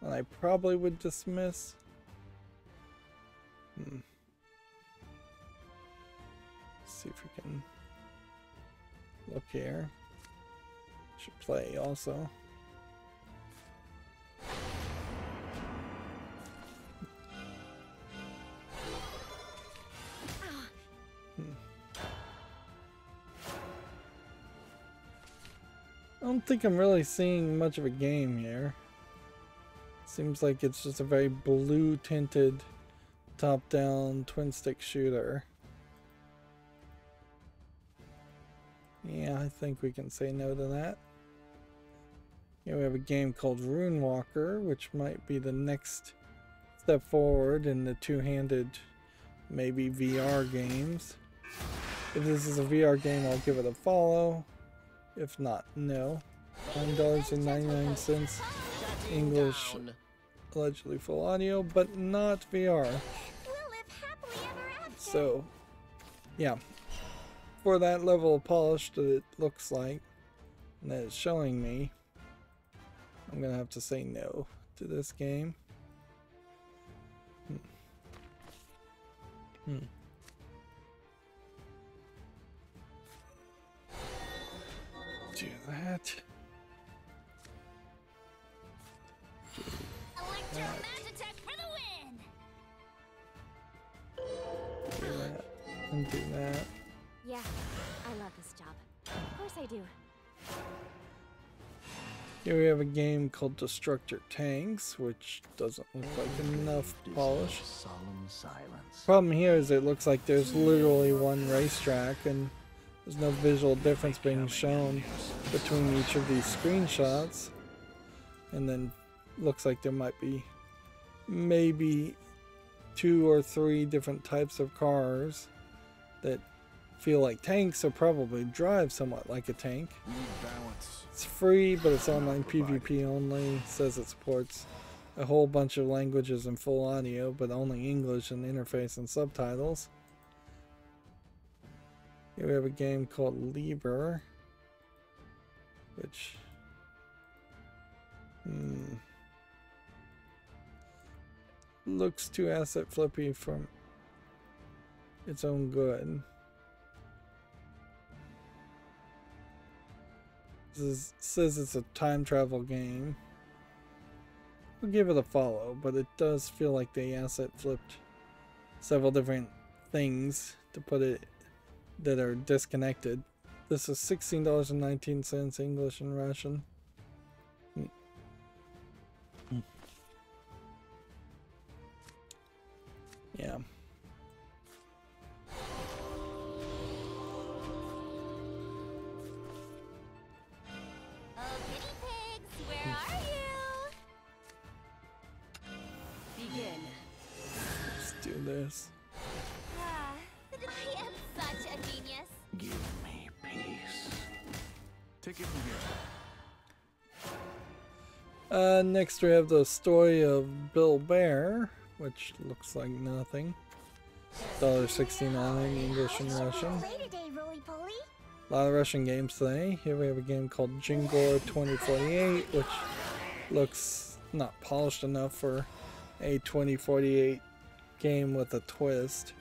and I probably would dismiss. Let's see if we can look here. Should play also. I don't think I'm really seeing much of a game here. Seems like it's just a very blue tinted top-down twin stick shooter. Yeah, I think we can say no to that. Here we have a game called Rune Walker, which might be the next step forward in the two-handed, maybe VR games. If this is a VR game, I'll give it a follow. If not, no. $9.99 English, allegedly full audio, but not VR. So, yeah. For that level of polish that it looks like, and that it's showing me, I'm gonna have to say no to this game. Do that. Electromagnetic for the win. Do that. And do that. Yeah, I love this job. Of course I do. Here we have a game called Destructor Tanks, which doesn't look like enough polish. Solemn silence. Problem here is it looks like there's literally one racetrack and there's no visual difference being shown between each of these screenshots. And then looks like there might be maybe 2 or 3 different types of cars that feel like tanks or probably drive somewhat like a tank. It's free, but it's online PvP only. It says it supports a whole bunch of languages and full audio, but only English and interface and subtitles. Here we have a game called Lieber, which looks too asset flippy from its own good. Says it's a time travel game. We'll give it a follow, but it does feel like they asset flipped several different things to put it that are disconnected. This is $16.19 English and Russian. Yeah. This. I am such a genius. Give me peace. Take it from here. Next we have the story of Bill Bear, which looks like nothing. $1.69 English and Russian. A lot of Russian games today. Here we have a game called Jingor 2048, which looks not polished enough for a 2048 game with a twist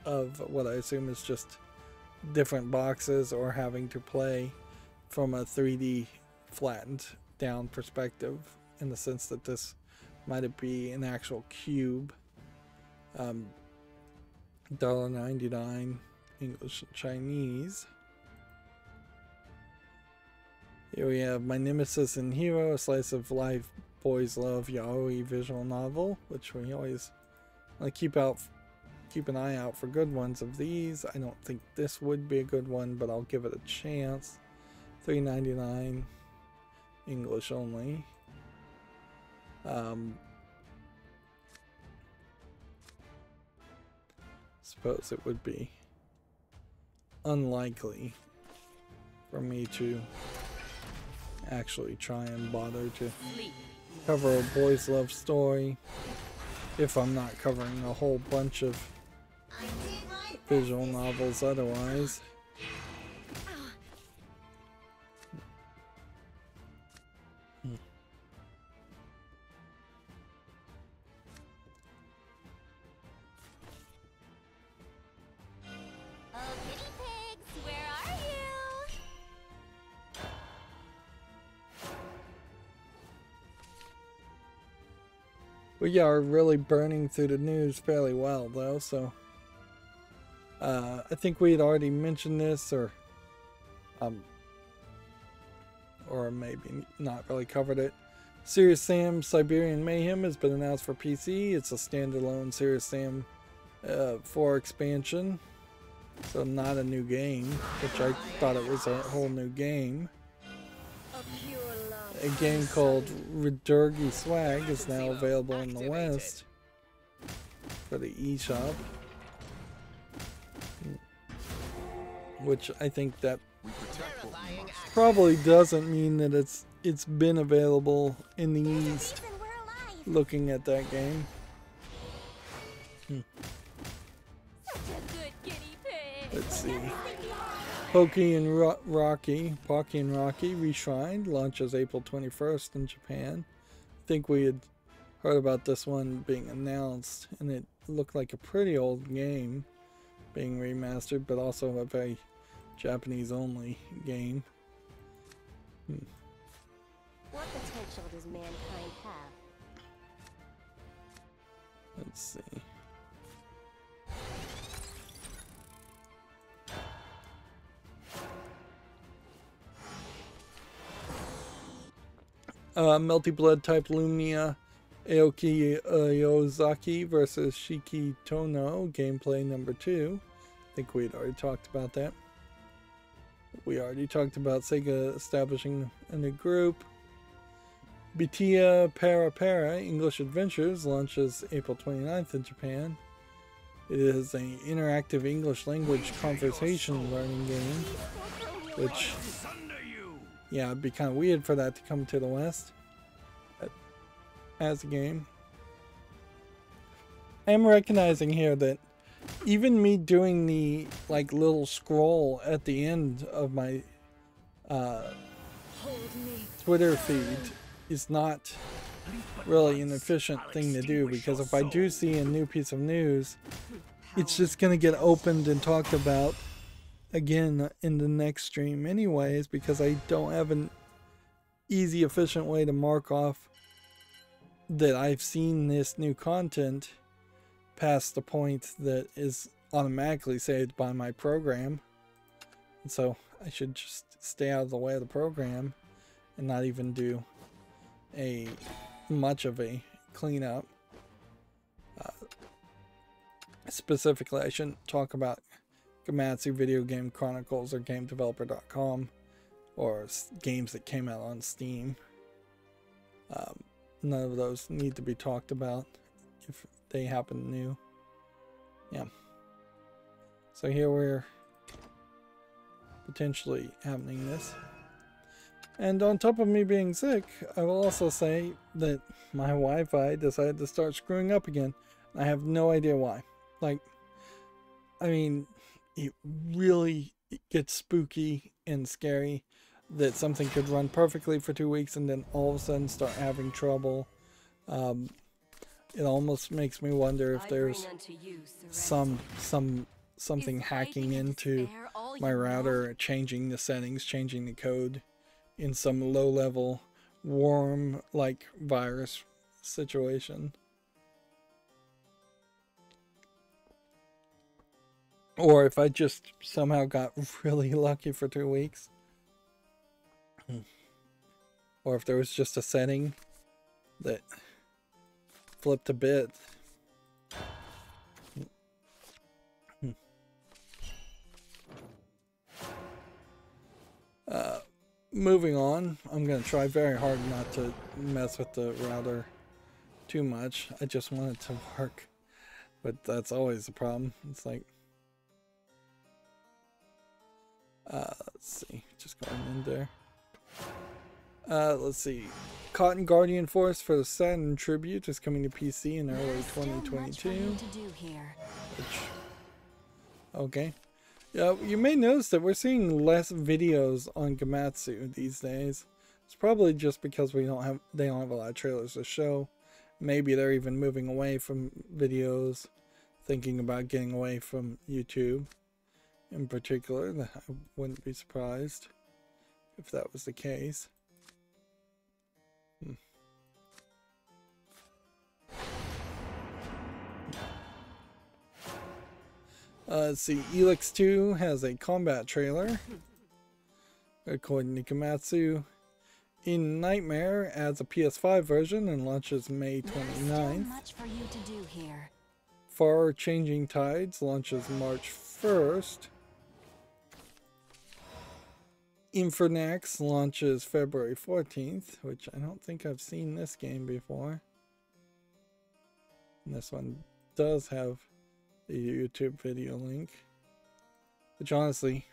of what I assume is just different boxes or having to play from a 3D flattened down perspective, in the sense that this might be an actual cube. $1.99 English and Chinese. Here we have My Nemesis and Hero, a slice of life boys love yaoi visual novel, which we always want to keep an eye out for good ones of these. I don't think this would be a good one, but I'll give it a chance. $3.99, English only. Suppose it would be unlikely for me to actually try and bother to cover a boys love story if I'm not covering a whole bunch of visual novels otherwise. We are really burning through the news fairly well, though, so I think we had already mentioned this, or maybe not really covered it. Serious Sam Siberian Mayhem has been announced for PC. It's a standalone Serious Sam 4 expansion, so not a new game, which I thought it was a whole new game. A game called Rydo Swag is now available in the West for the eShop, which I think that probably doesn't mean that it's been available in the East. Looking at that game. Let's see. Pocky and Rocky Reshrined launches April 21st in Japan. I think we had heard about this one being announced, and it looked like a pretty old game being remastered, but also a very Japanese-only game. What potential does mankind have? Let's see. Melty Blood type Lumnia Aoki Yozaki versus Shiki Tono, gameplay number 2. I think we had already talked about that. We already talked about Sega establishing a new group. Bitia Para Para English Adventures launches April 29th in Japan. It is an interactive English language conversation learning game, which, yeah, it'd be kind of weird for that to come to the West as a game. I'm recognizing here that even me doing the little scroll at the end of my Twitter feed is not really an efficient thing to do, because if I do see a new piece of news, it's just going to get opened and talked about again in the next stream anyways, because I don't have an easy, efficient way to mark off that I've seen this new content past the point that is automatically saved by my program. And so I should just stay out of the way of the program and not even do much of a cleanup. Specifically, I shouldn't talk about Gamatsu Video Game Chronicles or GameDeveloper.com or games that came out on Steam. None of those need to be talked about if they happen new. Yeah. So here we're potentially happening this. And on top of me being sick, I will also say that my Wi-Fi decided to start screwing up again. I have no idea why. I mean, it really gets spooky and scary that something could run perfectly for 2 weeks and then all of a sudden start having trouble. It almost makes me wonder if there's something hacking into my router, changing the settings, changing the code in some low-level worm-like virus situation. Or if I just somehow got really lucky for 2 weeks. or if there was just a setting that flipped a bit. Moving on, I'm going to try very hard not to mess with the router too much. I just want it to work, but that's always the problem. It's like, let's see, just going in there. Let's see, Cotton Guardian Force for the Saturn Tribute is coming to PC in early 2022. Okay. Yeah, you may notice that we're seeing less videos on Gamatsu these days. It's probably just because they don't have a lot of trailers to show. Maybe they're even moving away from videos, thinking about getting away from YouTube in particular. I wouldn't be surprised if that was the case. Let's see, Elix 2 has a combat trailer, according to Gamatsu. In Nightmare adds a PS5 version and launches May 29th. Far Changing Tides launches March 1st. Infernax launches February 14th, which I don't think I've seen this game before. And this one does have the YouTube video link, which honestly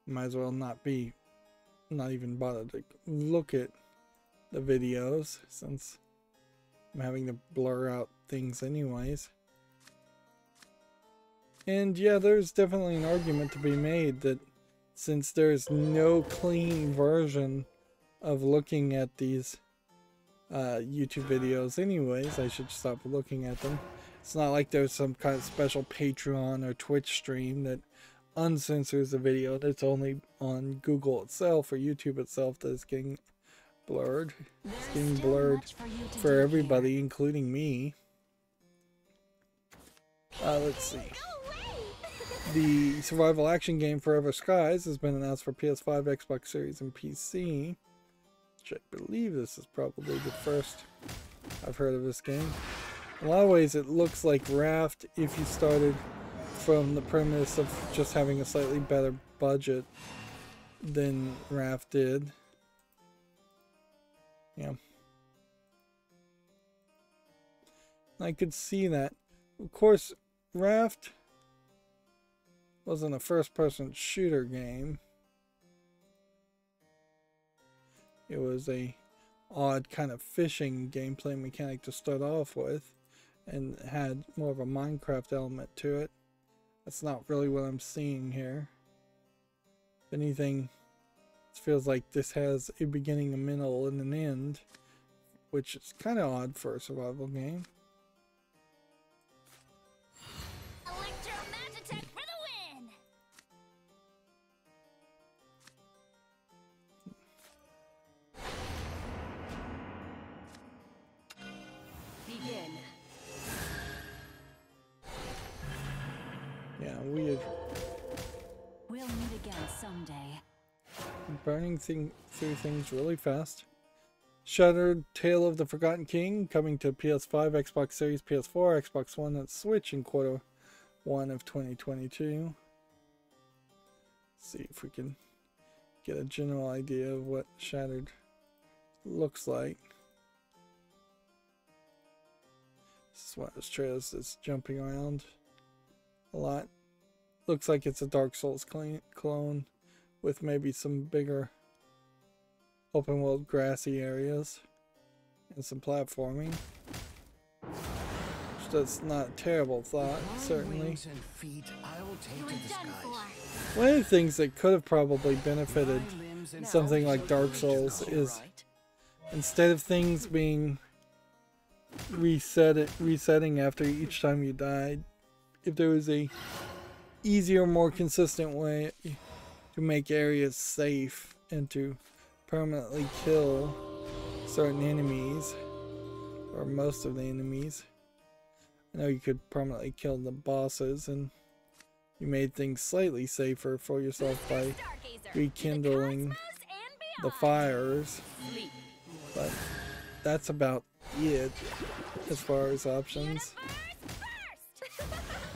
might as well not even bother to look at the videos since I'm having to blur out things anyways. And yeah, there's definitely an argument to be made that since there's no clean version of looking at these YouTube videos anyways, I should stop looking at them. It's not like there's some kind of special Patreon or Twitch stream that uncensors the video. It's only on Google itself or YouTube itself that is getting blurred. It's getting blurred for everybody, including me. Let's see. The survival action game Forever Skies has been announced for PS5, Xbox Series, and PC. Which I believe this is probably the first I've heard of this game. In a lot of ways it looks like Raft if you started from the premise of just having a slightly better budget than Raft did. Yeah. I could see that. Of course, Raft wasn't a first-person shooter game. It was a odd kind of fishing gameplay mechanic to start off with, and had more of a Minecraft element to it. That's not really what I'm seeing here. If anything, it feels like this has a beginning, a middle, and an end, which is kind of odd for a survival game. Electromagitech for the win! Begin. Yeah, weird. We'll meet again someday. Burning through things really fast. Shattered Tale of the Forgotten King coming to PS5, Xbox Series, PS4, Xbox One, and Switch in Q1 of 2022. Let's see if we can get a general idea of what Shattered looks like. This is one of those trailers that's jumping around a lot. Looks like it's a Dark Souls clone with maybe some bigger open world grassy areas and some platforming. Which that's not a terrible thought, certainly. One of the things that could have probably benefited something like Dark Souls is instead of things being resetting after each time you died, if there was a easier, more consistent way to make areas safe and to permanently kill certain enemies, or most of the enemies. I know you could permanently kill the bosses, and you made things slightly safer for yourself by rekindling the fires, but that's about it as far as options.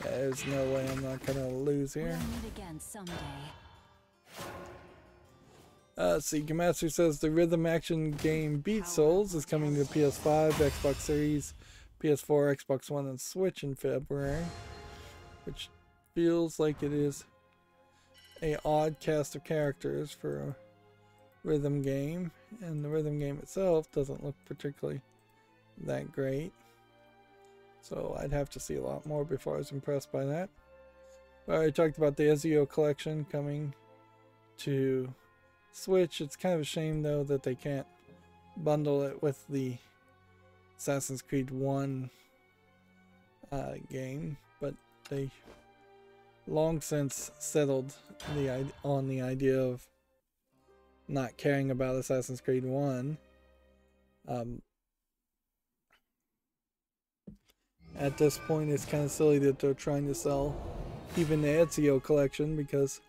There's no way I'm not gonna lose here. Let's see, Gamatsu says the rhythm action game Beat Souls is coming to PS5, Xbox Series, PS4, Xbox One, and Switch in February, which feels like it is a odd cast of characters for a rhythm game, and the rhythm game itself doesn't look particularly that great, so I'd have to see a lot more before I was impressed by that. I already talked about the Ezio collection coming to Switch. It's kind of a shame though that they can't bundle it with the Assassin's Creed 1 game, but they long since settled on the idea of not caring about Assassin's Creed 1. At this point, it's kind of silly that they're trying to sell even the Ezio collection, because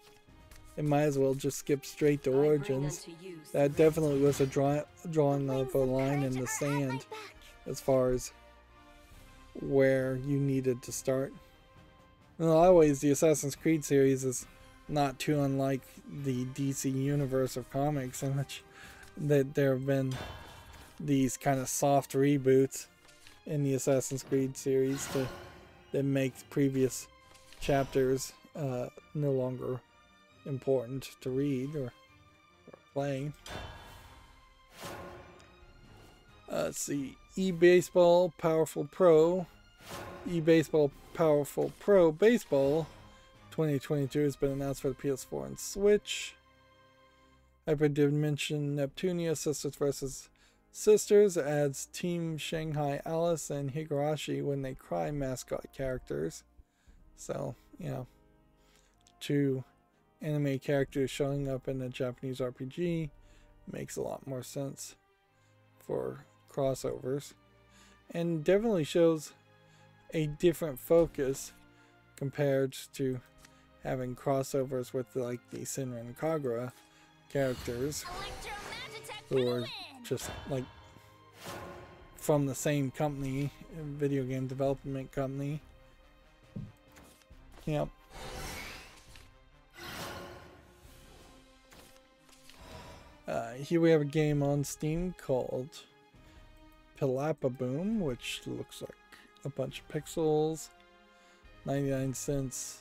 it might as well just skip straight to Origins. That definitely was a drawing of a line in the sand as far as where you needed to start. In a lot of ways, the Assassin's Creed series is not too unlike the DC universe of comics, in which that there have been these kind of soft reboots in the Assassin's Creed series that make previous chapters no longer important to read or play. Let's see, eBaseball Powerful Pro. eBaseball Powerful Pro Baseball 2022 has been announced for the PS4 and Switch. Hyperdimension Neptunia Sisters vs. Sisters adds Team Shanghai Alice and Higurashi When They Cry mascot characters. So, you know, 2 anime characters showing up in a Japanese RPG makes a lot more sense for crossovers, and definitely shows a different focus compared to having crossovers with like the Senran and Kagura characters, who are just like from the same company, video game development company. Yep. Here we have a game on Steam called Pilapaboom, which looks like a bunch of pixels. 99 cents.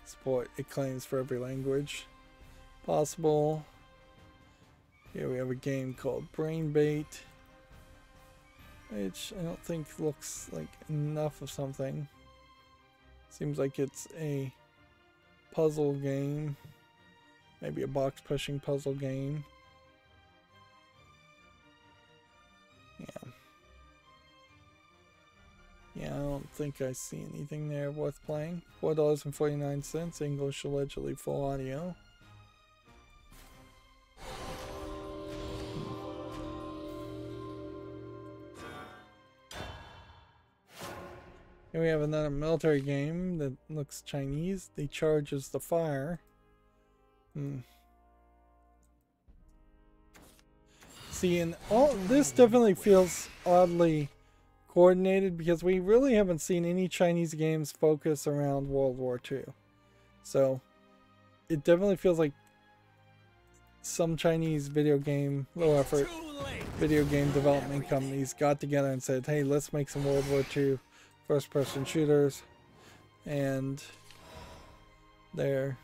Support it claims for every language possible. Here we have a game called Brain Bait, which I don't think looks like enough of something. Seems like it's a puzzle game, maybe a box pushing puzzle game. Yeah, I don't think I see anything there worth playing. $4.49, English allegedly full audio. Here we have another military game that looks Chinese. The Charge is the Fire. See, and all this definitely feels oddly coordinated, because we really haven't seen any Chinese games focus around World War II. So it definitely feels like some Chinese video game, low effort video game development companies got together and said, hey, let's make some World War II first person shooters, and they're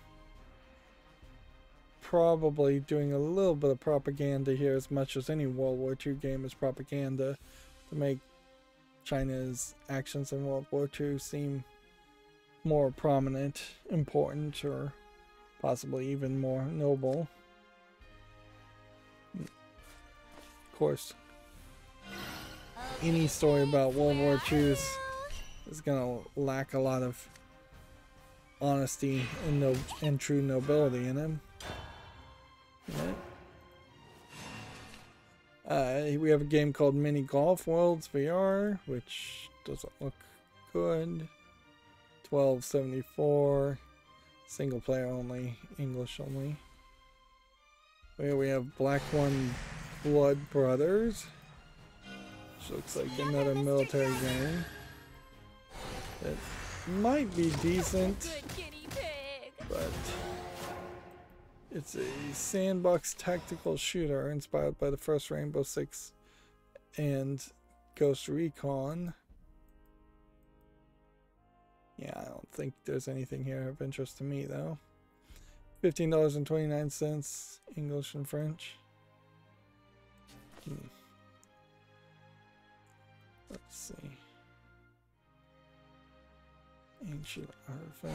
probably doing a little bit of propaganda here, as much as any World War II game is propaganda, to make China's actions in World War II seem more prominent, important, or possibly even more noble. Of course, any story about World War II is gonna lack a lot of honesty and true nobility in him. We have a game called Mini Golf Worlds VR, which doesn't look good. $12.74, single player only, English only. Here we have Black One Blood Brothers. Which looks like another military game. It might be decent, but it's a sandbox tactical shooter inspired by the first Rainbow Six and Ghost Recon. Yeah, I don't think there's anything here of interest to me though. $15.29, English and French. Let's see. Ancient artifact.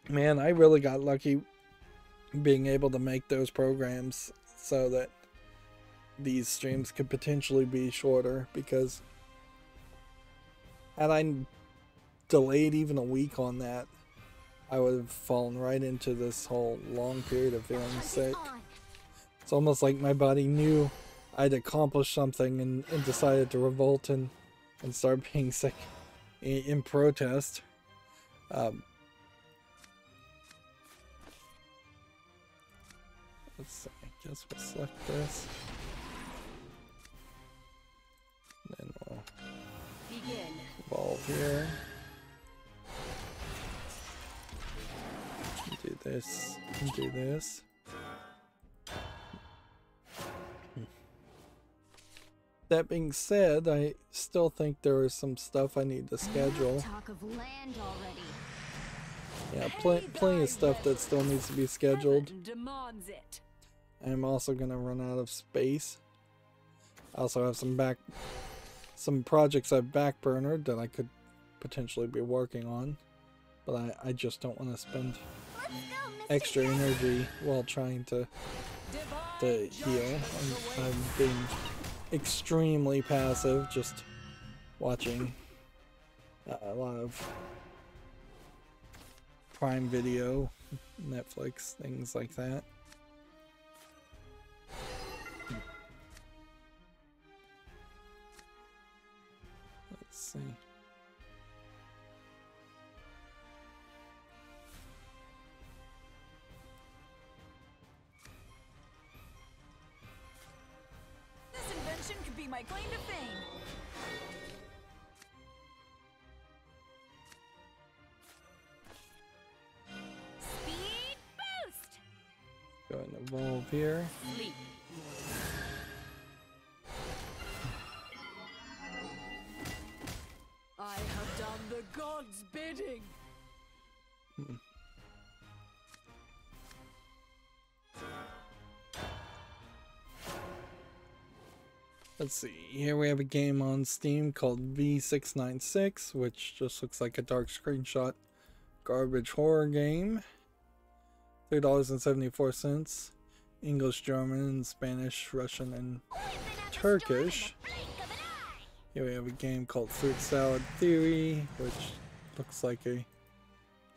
Man, I really got lucky being able to make those programs so that these streams could potentially be shorter, because had I delayed even a week on that, I would have fallen right into this whole long period of feeling sick. It's almost like my body knew I'd accomplished something and decided to revolt and start being sick in protest. Let's see, I guess we'll select this. Then we'll evolve here. Do this and do this. That being said, I still think there is some stuff I need to schedule. Talk of land already. Yeah, plenty of stuff that still needs to be scheduled. I'm also gonna run out of space. I also have some projects I've backburnered that I could potentially be working on, but I just don't want to spend extra energy while trying to heal. I'm being extremely passive, just watching a lot of Prime Video, Netflix, things like that. Let's see. This invention could be my claim to fame. Speed boost. Go ahead and evolve here. Sleep. I have done the gods' bidding. Let's see, here we have a game on Steam called V696, which just looks like a dark screenshot garbage horror game. $3.74. English, German, Spanish, Russian, and Turkish. Here we have a game called Fruit Salad Theory, which looks like a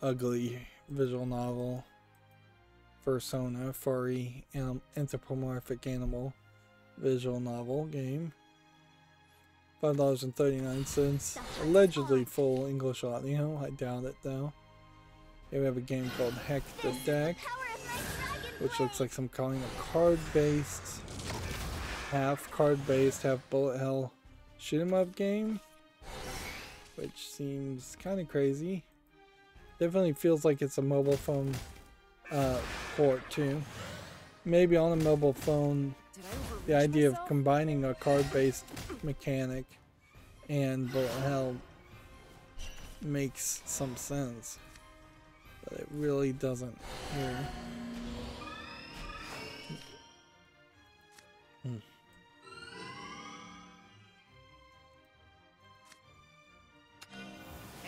ugly visual novel. Fursona, furry, anthropomorphic animal visual novel game. $5.39. Allegedly full English audio. I doubt it though. Here we have a game called Heck the Deck, which looks like some kind of card-based, half card-based, half bullet hell shoot 'em up game, which seems kind of crazy. Definitely feels like it's a mobile phone port too. Maybe on a mobile phone, the idea of combining a card-based mechanic and bullet hell makes some sense, but it really doesn't here.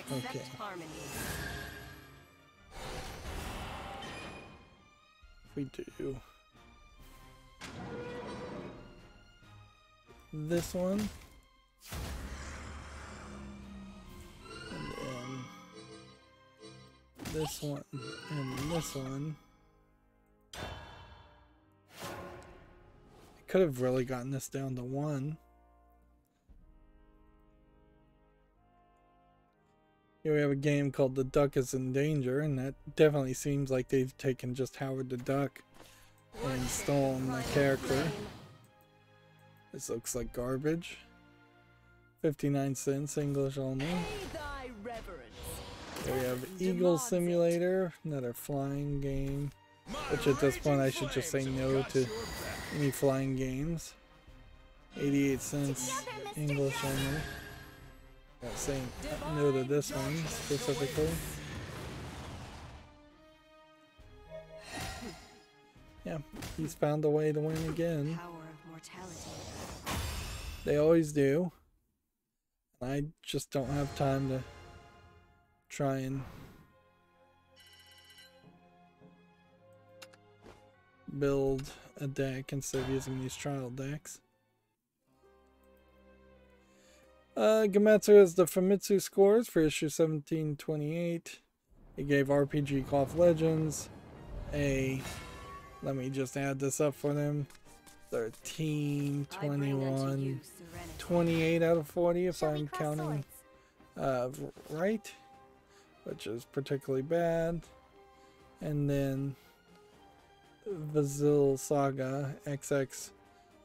Okay. We do this one, and then this one and this one. I could have really gotten this down to 1. Here we have a game called The Duck is in Danger, and that definitely seems like they've taken just Howard the Duck and stolen the character. This looks like garbage. 59 cents, English only. Here we have Eagle Simulator, another flying game. Which at this point I should just say no to any flying games. 88 cents, English only. Gotta say no to this one specifically. Yeah, he's found a way to win again. They always do. I just don't have time to try and build a deck instead of using these trial decks. Gametsu has the Famitsu scores for issue 1728. He gave RPG Golf Legends a, let me just add this up for them, 13, 21, 28 out of 40 if I'm counting right, which is particularly bad. And then Vazil Saga XX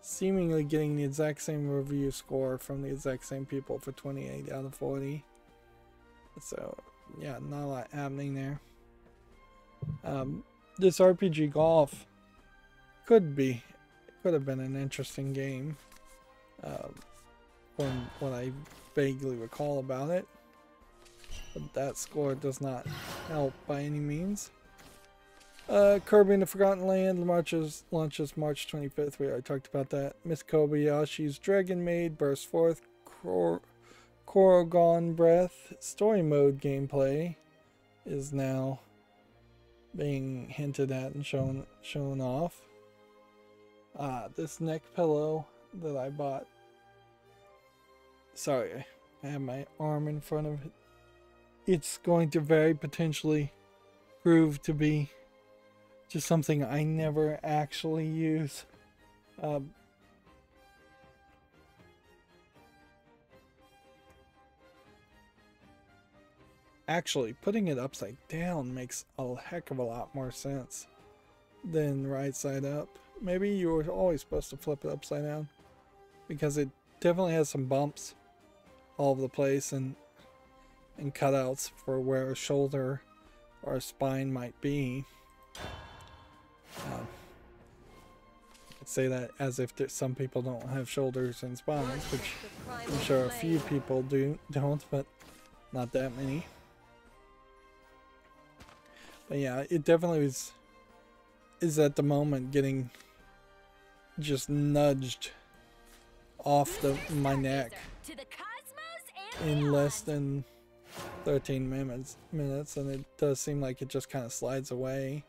seemingly getting the exact same review score from the exact same people for 28 out of 40. So yeah, not a lot happening there. This RPG Golf could have been an interesting game from what I vaguely recall about it, but that score does not help by any means. Kirby in the Forgotten Land launches March 25th. We already talked about that. Miss Kobayashi's Dragon Maid bursts forth. Korogon Breath story mode gameplay is now being hinted at and shown off. This neck pillow that I bought. Sorry, I have my arm in front of it. It's going to very potentially prove to be just something I never actually use. Actually, putting it upside down makes a heck of a lot more sense than right side up. Maybe you were always supposed to flip it upside down, because it definitely has some bumps all over the place and cutouts for where a shoulder or a spine might be. I'd say that as if some people don't have shoulders and spines, which I'm sure a few people don't, but not that many. But yeah, it definitely is at the moment getting just nudged off my neck in less than 13 minutes, and it does seem like it just kind of slides away.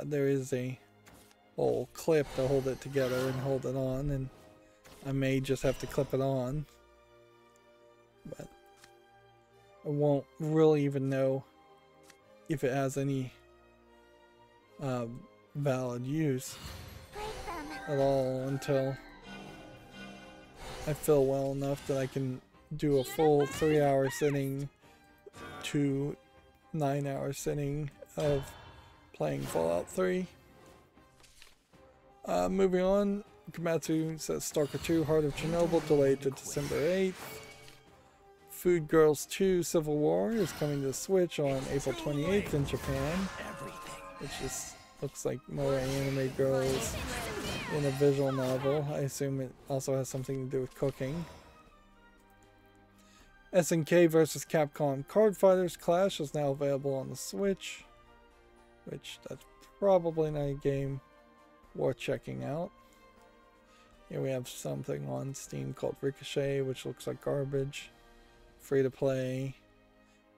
There is a whole clip to hold it together and hold it on, and I may just have to clip it on, but I won't really even know if it has any valid use at all until I feel well enough that I can do a full 3-hour sitting to 9-hour sitting of playing Fallout 3. Moving on, Gametsu says Stalker 2 Heart of Chernobyl delayed to December 8th. Food Girls 2 Civil War is coming to Switch on April 28th in Japan, which just looks like more anime girls in a visual novel. I assume it also has something to do with cooking. SNK vs. Capcom Card Fighters Clash is now available on the Switch, which that's probably not a game worth checking out. Here we have something on Steam called Ricochet, which looks like garbage. Free to play,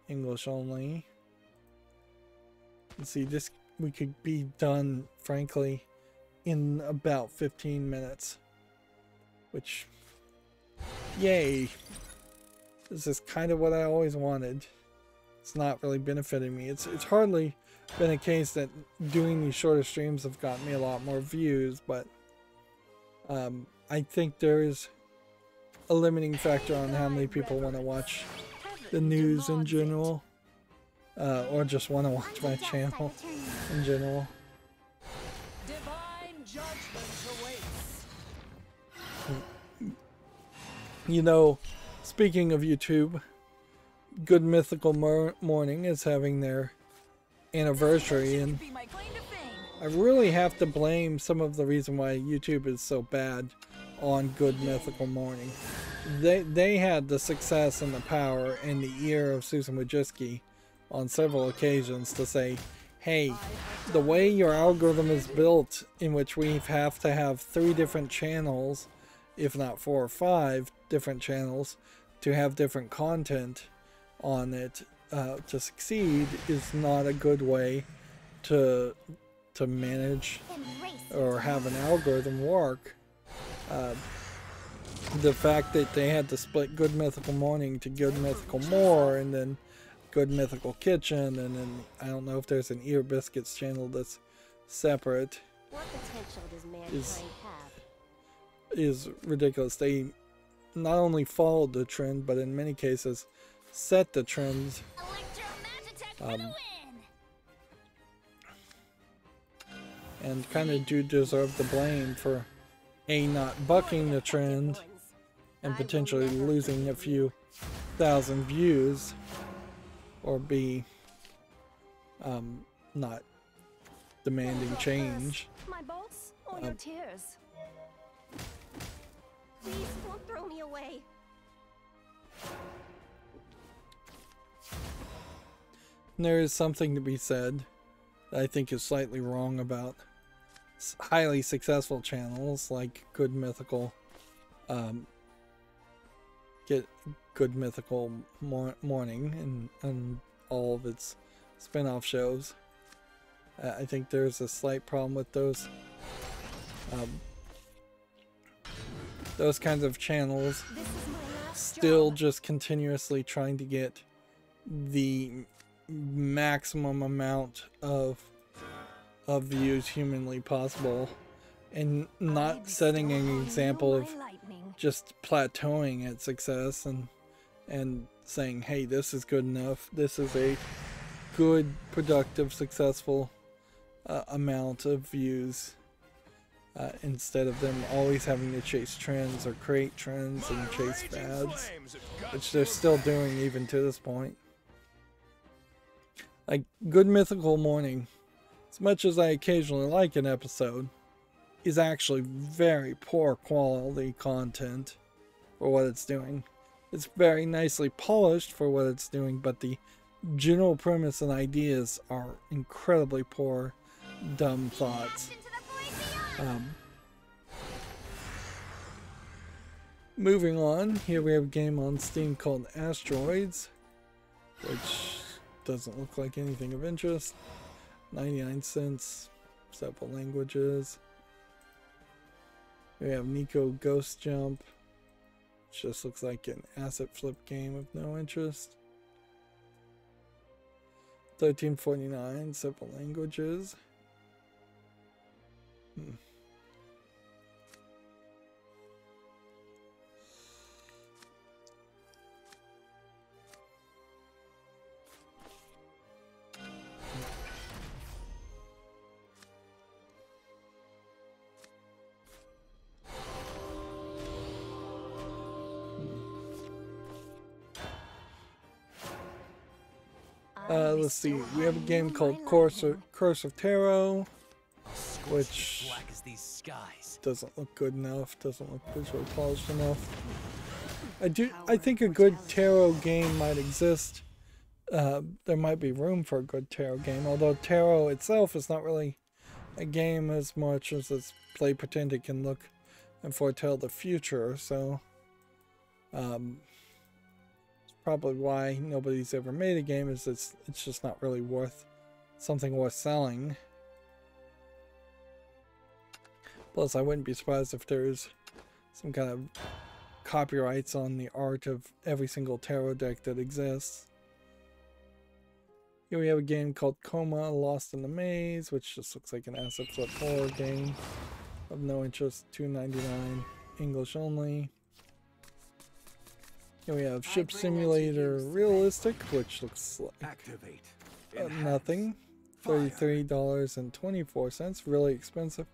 English only. And see, this we could be done, frankly, in about 15 minutes. Which, yay! This is kind of what I always wanted. it's not really benefiting me. It's hardly been a case that doing these shorter streams have gotten me a lot more views, but I think there is a limiting factor on how many people want to watch the news in general, or just want to watch my channel in general. Divine judgment awaits. You know, speaking of YouTube, Good Mythical Morning is having their anniversary, and I really have to blame some of the reason why YouTube is so bad on Good Mythical Morning. They had the success and the power and the ear of Susan Wojcicki on several occasions to say, hey, the way your algorithm is built, in which we have to have 3 different channels, if not 4 or 5 different channels, to have different content on it to succeed, is not a good way to manage or have an algorithm work. The fact that they had to split Good Mythical Morning to Good Mythical More, and then Good Mythical Kitchen, and then I don't know if there's an Ear Biscuits channel that's separate, What potential does mankind have? is ridiculous. They not only followed the trend, but in many cases set the trends. And kind of do deserve the blame for A, not bucking the trend and potentially losing a few thousand views, or B, not demanding change. My bolts or your tears? Please don't throw me away. There is something to be said that I think is slightly wrong about highly successful channels like Good Mythical, Good Mythical Morning and all of its spin-off shows. I think there's a slight problem with those kinds of channels still just continuously trying to get the maximum amount of views humanly possible, and not setting an example of just plateauing at success and saying, hey, this is good enough, this is a good, productive, successful amount of views, instead of them always having to chase trends or create trends and chase fads, which they're still doing even to this point. Like Good Mythical Morning, as much as I occasionally like an episode, is actually very poor quality content for what it's doing. It's very nicely polished for what it's doing, but the general premise and ideas are incredibly poor, dumb thoughts. Moving on, here we have a game on Steam called Asteroids, which doesn't look like anything of interest. 99 cents, several languages. We have Nico Ghost Jump, which just looks like an asset flip game of no interest. $13.49, several languages. Let's see, we have a game called Curse of Tarot, which doesn't look good enough, doesn't look visually polished enough. I think a good tarot game might exist. There might be room for a good tarot game, although tarot itself is not really a game as much as it's play pretend it can look and foretell the future, so probably why nobody's ever made a game, is it's just not really something worth selling. Plus, I wouldn't be surprised if there's some kind of copyrights on the art of every single tarot deck that exists. Here we have a game called Coma Lost in the Maze, which just looks like an asset flip horror game. Of no interest, $2.99, English only. Here we have Ship Simulator Realistic, which looks like nothing. $33.24, really expensive.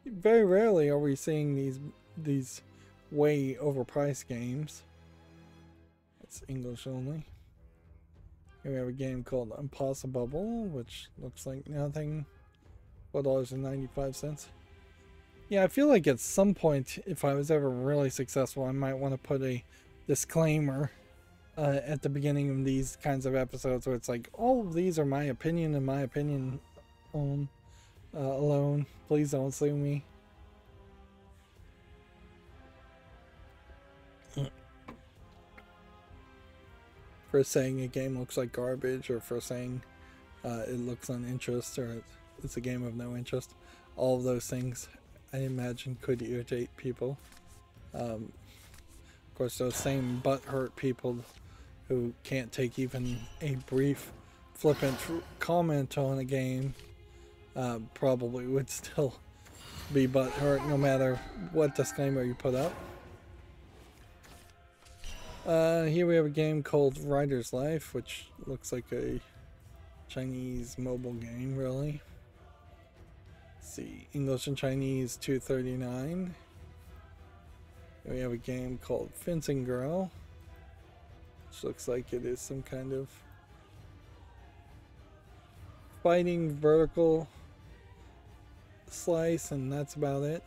Very rarely are we seeing these way overpriced games. It's English only. Here we have a game called Impossible, which looks like nothing. $4.95. Yeah, I feel like at some point, if I was ever really successful, I might want to put a disclaimer at the beginning of these kinds of episodes where it's like, all of these are my opinion and my opinion alone. Please don't sue me. For saying a game looks like garbage, or for saying it looks uninterest, or it's a game of no interest. All of those things, I imagine, could irritate people. Of course, those same butthurt people who can't take even a brief flippant comment on a game probably would still be butthurt no matter what disclaimer you put up. Here we have a game called Rydo's Life, which looks like a Chinese mobile game, really. Let's see, English and Chinese, $2.39. We have a game called Fencing Girl, which looks like it is some kind of fighting vertical slice, and that's about it.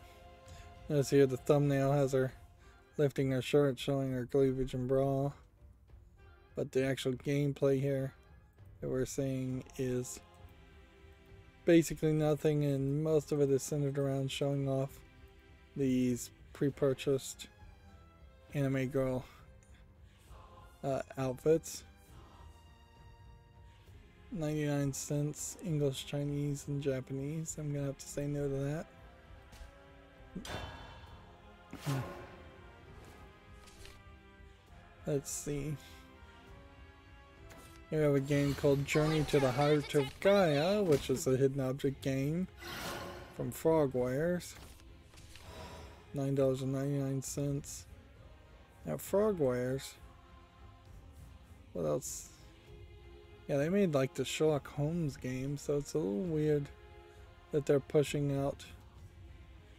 Notice here the thumbnail has her lifting her shirt, showing her cleavage and bra, but the actual gameplay here that we're seeing is basically nothing, and most of it is centered around showing off these pre-purchased anime girl outfits. 99 cents, English, Chinese, and Japanese. I'm gonna have to say no to that. Let's see. Here we have a game called Journey to the Heart of Gaia, which is a hidden object game from Frogwares. $9.99. Now Frogwares, what else? Yeah, they made like the Sherlock Holmes game, so it's a little weird that they're pushing out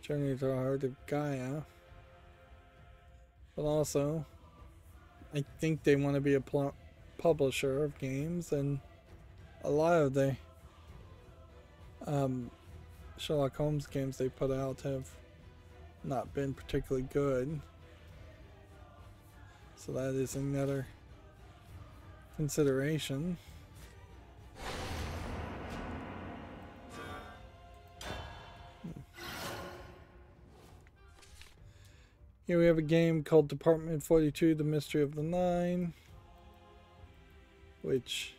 Journey to the Heart of Gaia. But also, I think they want to be a publisher of games, and a lot of the Sherlock Holmes games they put out have not been particularly good. So that is another consideration. Here we have a game called Department 42, The Mystery of the Nine, which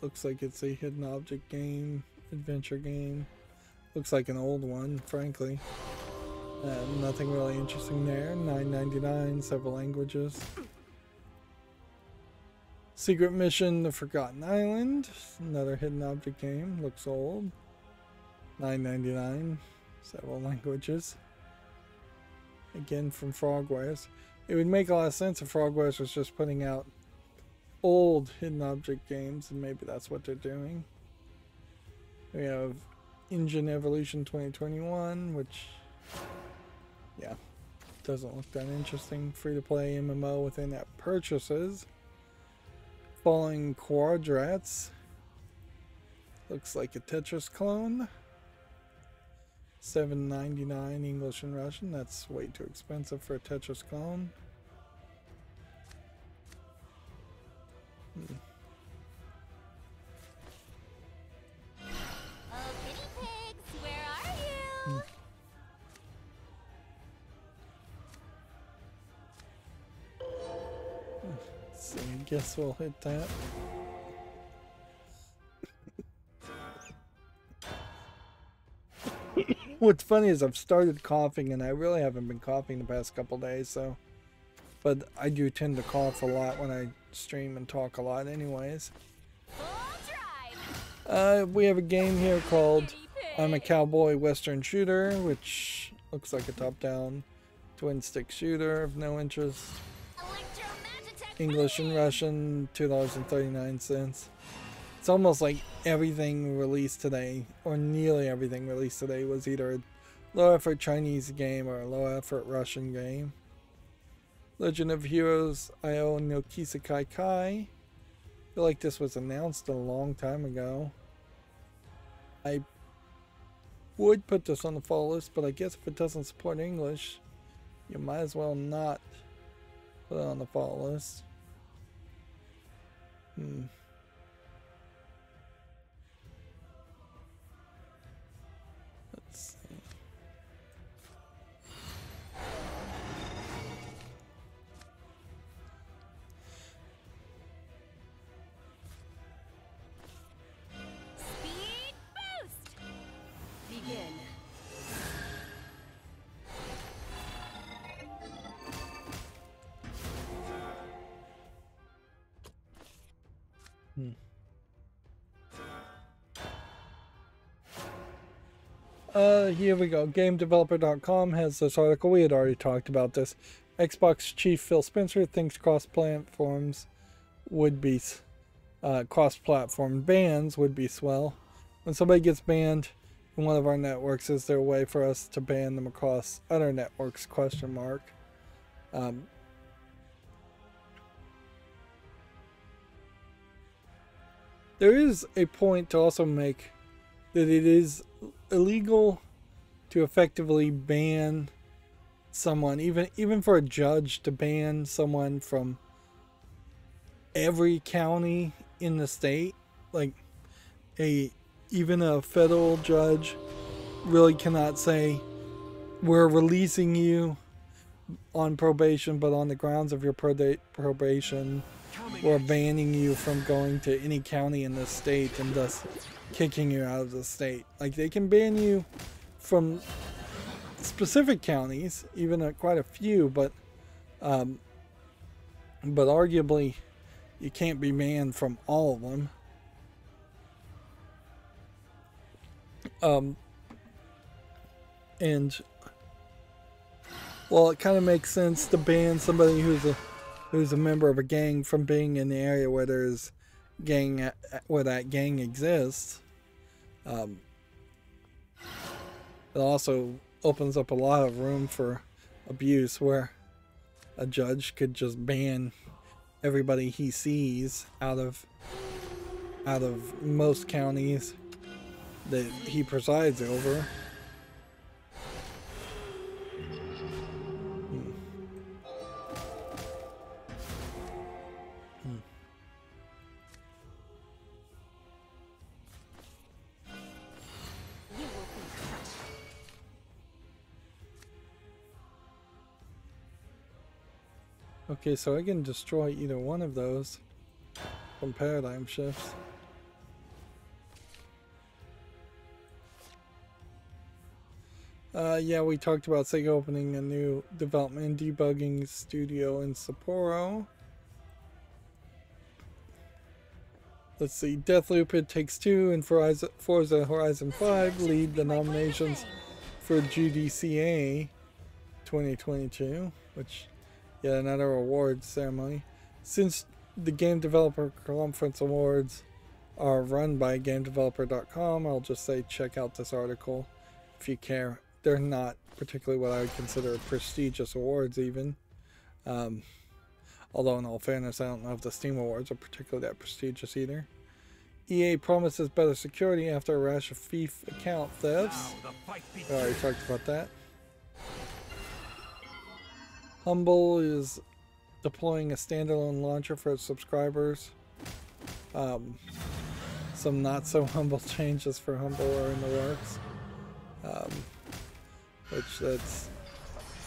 looks like it's a hidden object game, adventure game. Looks like an old one, frankly. Nothing really interesting there. $9.99, several languages. Secret Mission, The Forgotten Island, another hidden object game. Looks old. $9.99, several languages. Again from Frogwares. It would make a lot of sense if Frogwares was just putting out old hidden object games, and maybe that's what they're doing. We have Engine Evolution 2021, which, yeah, doesn't look that interesting. Free-to-play MMO with in-app purchases. Falling Quadrats. Looks like a Tetris clone. $7.99 English and Russian. That's way too expensive for a Tetris clone. Oh, guinea pigs, where are you? So I guess we'll hit that. What's funny is I've started coughing, and I really haven't been coughing the past couple days, so. But I do tend to cough a lot when I stream and talk a lot anyways. We have a game here called I'm a Cowboy Western Shooter, which looks like a top-down twin stick shooter of no interest. English and Russian, $2.39. It's almost like everything released today, or nearly everything released today, was either a low-effort Chinese game or a low-effort Russian game. Legend of Heroes IO no Kisekai Kai. I feel like this was announced a long time ago. I would put this on the fall list, but I guess if it doesn't support English, you might as well not put it on the fall list. Let's see. Speed boost. Begin. Here we go. GameDeveloper.com has this article. We had already talked about this. Xbox chief Phil Spencer thinks cross-platforms would be, cross-platform bans would be swell. When somebody gets banned in one of our networks, is there a way for us to ban them across other networks? ? There is a point to also make that it is illegal to effectively ban someone, even for a judge to ban someone from every county in the state. Like even a federal judge really cannot say, we're releasing you on probation, but on the grounds of your probation, we're banning you from going to any county in the state and thus kicking you out of the state. Like, they can ban you from specific counties, even quite a few, but arguably you can't be banned from all of them. And well, it kind of makes sense to ban somebody who's a member of a gang from being in the area where there's where that gang exists. It also opens up a lot of room for abuse, where a judge could just ban everybody he sees out of most counties that he presides over. Okay, so I can destroy either one of those from paradigm shifts. Yeah, we talked about Sega opening a new development and debugging studio in Sapporo. Let's see, Deathloop, It Takes Two, and Forza Horizon 5 lead the nominations for GDCA 2022, which, yeah, another awards ceremony. Since the Game Developer Conference Awards are run by GameDeveloper.com, I'll just say check out this article if you care. They're not particularly what I would consider prestigious awards even. Although in all fairness, I don't know if the Steam Awards are particularly that prestigious either. EA promises better security after a rash of thief account thefts. I already talked about that. Humble is deploying a standalone launcher for its subscribers. Some not so humble changes for Humble are in the works. Which, that's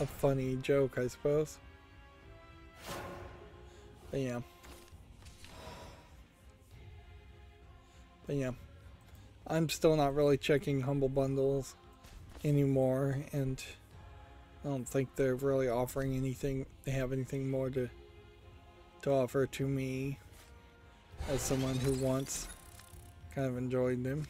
a funny joke, I suppose. But yeah. I'm still not really checking Humble bundles anymore, and I don't think they're really offering anything. They have anything more to offer to me as someone who wants Kind of enjoyed them.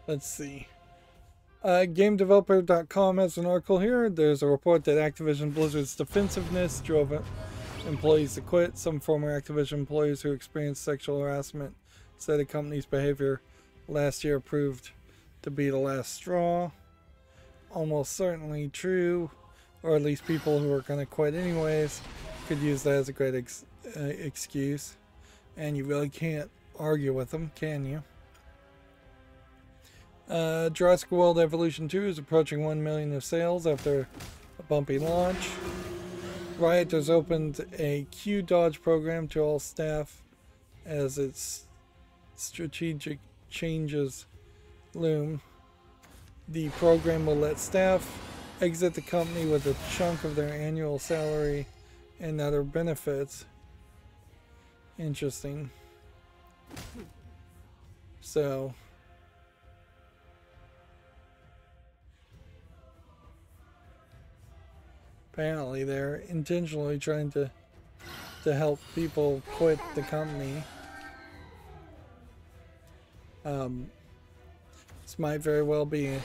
Let's see. GameDeveloper.com has an article here. There's a report that Activision Blizzard's defensiveness drove employees to quit. Some former Activision employees who experienced sexual harassment said the company's behavior last year proved to be the last straw. Almost certainly true, or at least people who are going to quit anyways could use that as a great excuse. And you really can't argue with them, can you? Jurassic World Evolution 2 is approaching 1 million of sales after a bumpy launch. Riot has opened a queue dodge program to all staff as its strategic changes loom. The program will let staff exit the company with a chunk of their annual salary and other benefits. Interesting. So apparently they're intentionally trying to help people quit the company. This might very well be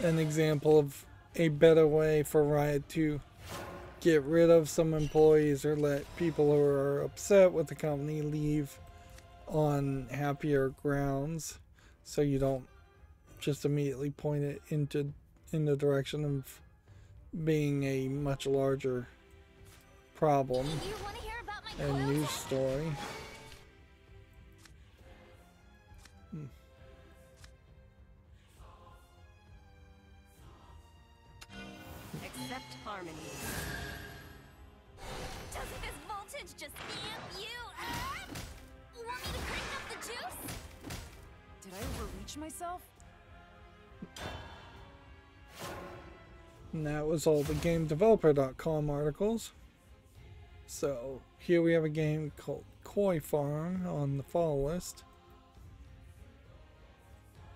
an example of a better way for Riot to get rid of some employees or let people who are upset with the company leave on happier grounds, so you don't just immediately point it in the direction of being a much larger problem and news story. Accept harmony. Doesn't this voltage just amp you up? Want me to crank up the juice? Did I overreach myself? And that was all the GameDeveloper.com articles. So here we have a game called Koi Farm on the fall list,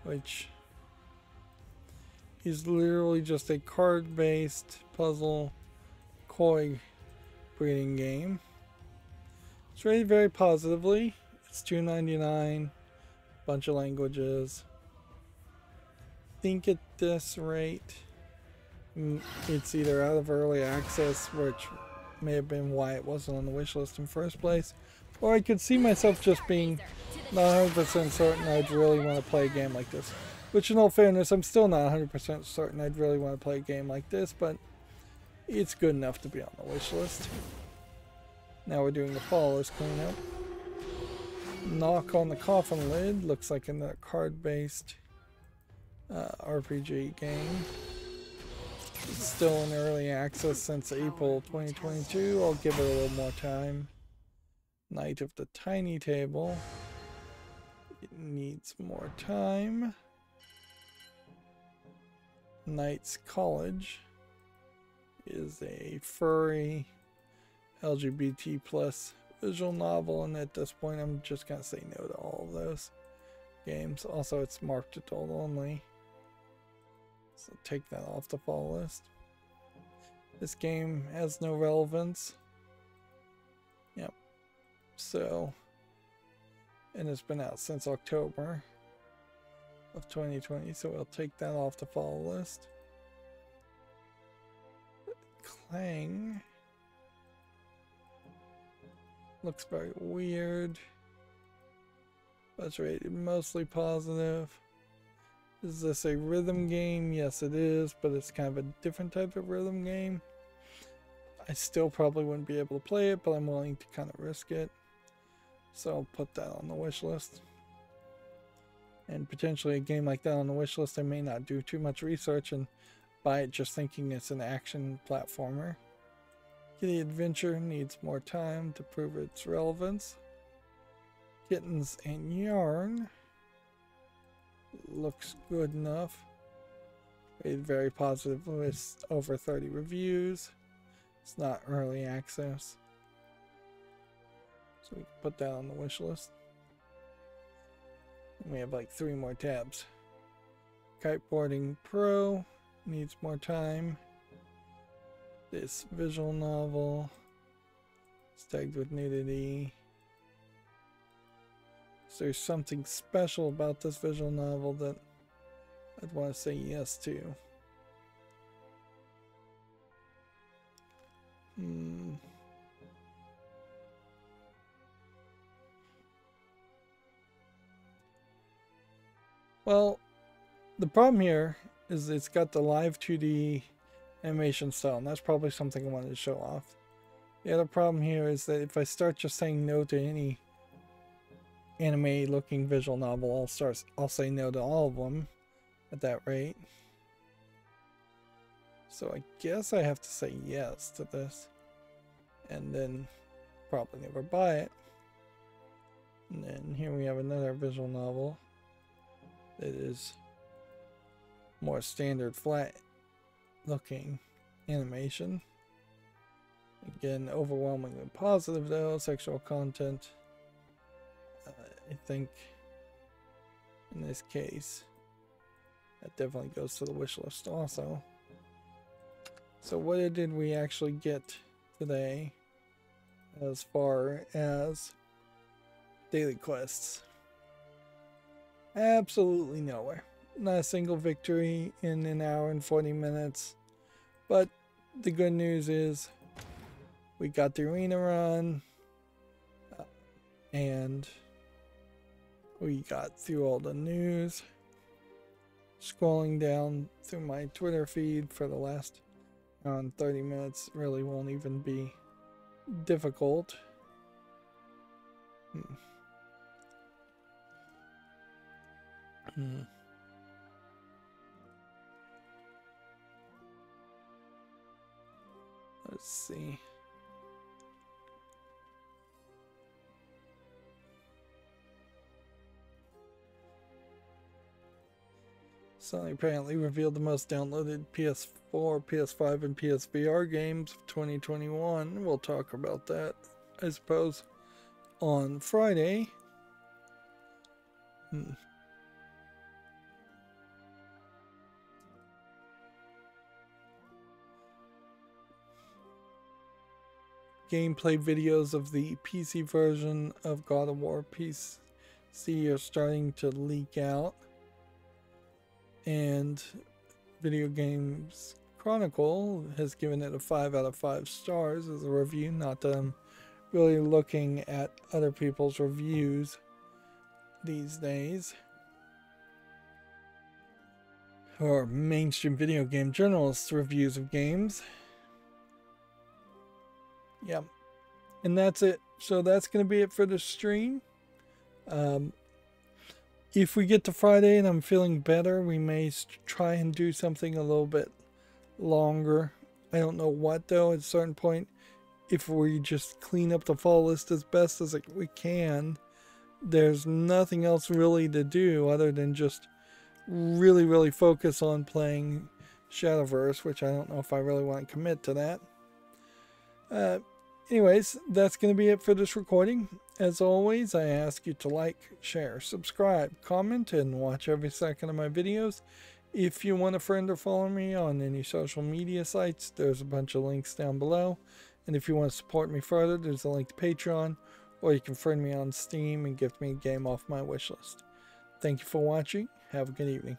which is literally just a card-based puzzle koi breeding game. It's rated very positively. It's $2.99, bunch of languages. I think at this rate it's either out of early access, which may have been why it wasn't on the wish list in the first place, or I could see myself just being not 100% certain I'd really want to play a game like this. Which, in all fairness, I'm still not 100% certain I'd really want to play a game like this, but it's good enough to be on the wish list. Now we're doing the fall list cleanup. Knock on the Coffin Lid looks like a card-based RPG game. It's still in early access since April 2022. I'll give it a little more time. Night of the Tiny Table. It needs more time. Knight's College is a furry LGBT plus visual novel, and at this point I'm just gonna say no to all of those games. Also, it's marked adult only, so take that off the fall list. This game has no relevance. Yep. So, and it's been out since October of 2020, so we'll take that off the fall list. Clang looks very weird, but it's rated mostly positive. Is this a rhythm game? Yes, it is, but it's kind of a different type of rhythm game. I still probably wouldn't be able to play it, but I'm willing to kind of risk it, so I'll put that on the wish list. And potentially a game like that on the wish list, I may not do too much research and buy it just thinking it's an action platformer. Kitty Adventure needs more time to prove its relevance. Kittens and Yarn looks good enough. Rated very positive with over 30 reviews. It's not early access. So we can put that on the wish list. And we have like 3 more tabs. Kiteboarding Pro needs more time. This visual novel is tagged with nudity. So there's something special about this visual novel that I'd want to say yes to. Well, the problem here is it's got the live 2D animation style, and that's probably something I wanted to show off. The other problem here is that if I start just saying no to any anime looking visual novel, I'll say no to all of them at that rate. So I guess I have to say yes to this and then probably never buy it. And then here we have another visual novel that is more standard flat looking animation. Again, overwhelmingly positive though. Sexual content, I think in this case that definitely goes to the wish list also. So what did we actually get today as far as daily quests? Absolutely nowhere. Not a single victory in an hour and 40 minutes. But the good news is we got the arena run and we got through all the news. Scrolling down through my Twitter feed for the last 30 minutes really won't even be difficult. Let's see. Sony apparently revealed the most downloaded PS4, PS5, and PSVR games of 2021. We'll talk about that, I suppose, on Friday. Gameplay videos of the PC version of God of War PC are starting to leak out. And Video Games Chronicle has given it a 5 out of 5 stars as a review. Not that I'm really looking at other people's reviews these days, or mainstream video game journalists' reviews of games. Yep. And that's it. So that's going to be it for the stream. If we get to Friday and I'm feeling better, we may try and do something a little bit longer. I don't know what though. At a certain point, if we just clean up the fall list as best as we can, there's nothing else really to do other than just really focus on playing Shadowverse, which I don't know if I really want to commit to that. Anyways, that's going to be it for this recording. As always, I ask you to like, share, subscribe, comment, and watch every second of my videos. If you want to friend or follow me on any social media sites, there's a bunch of links down below. And if you want to support me further, there's a link to Patreon, or you can friend me on Steam and gift me a game off my wishlist. Thank you for watching. Have a good evening.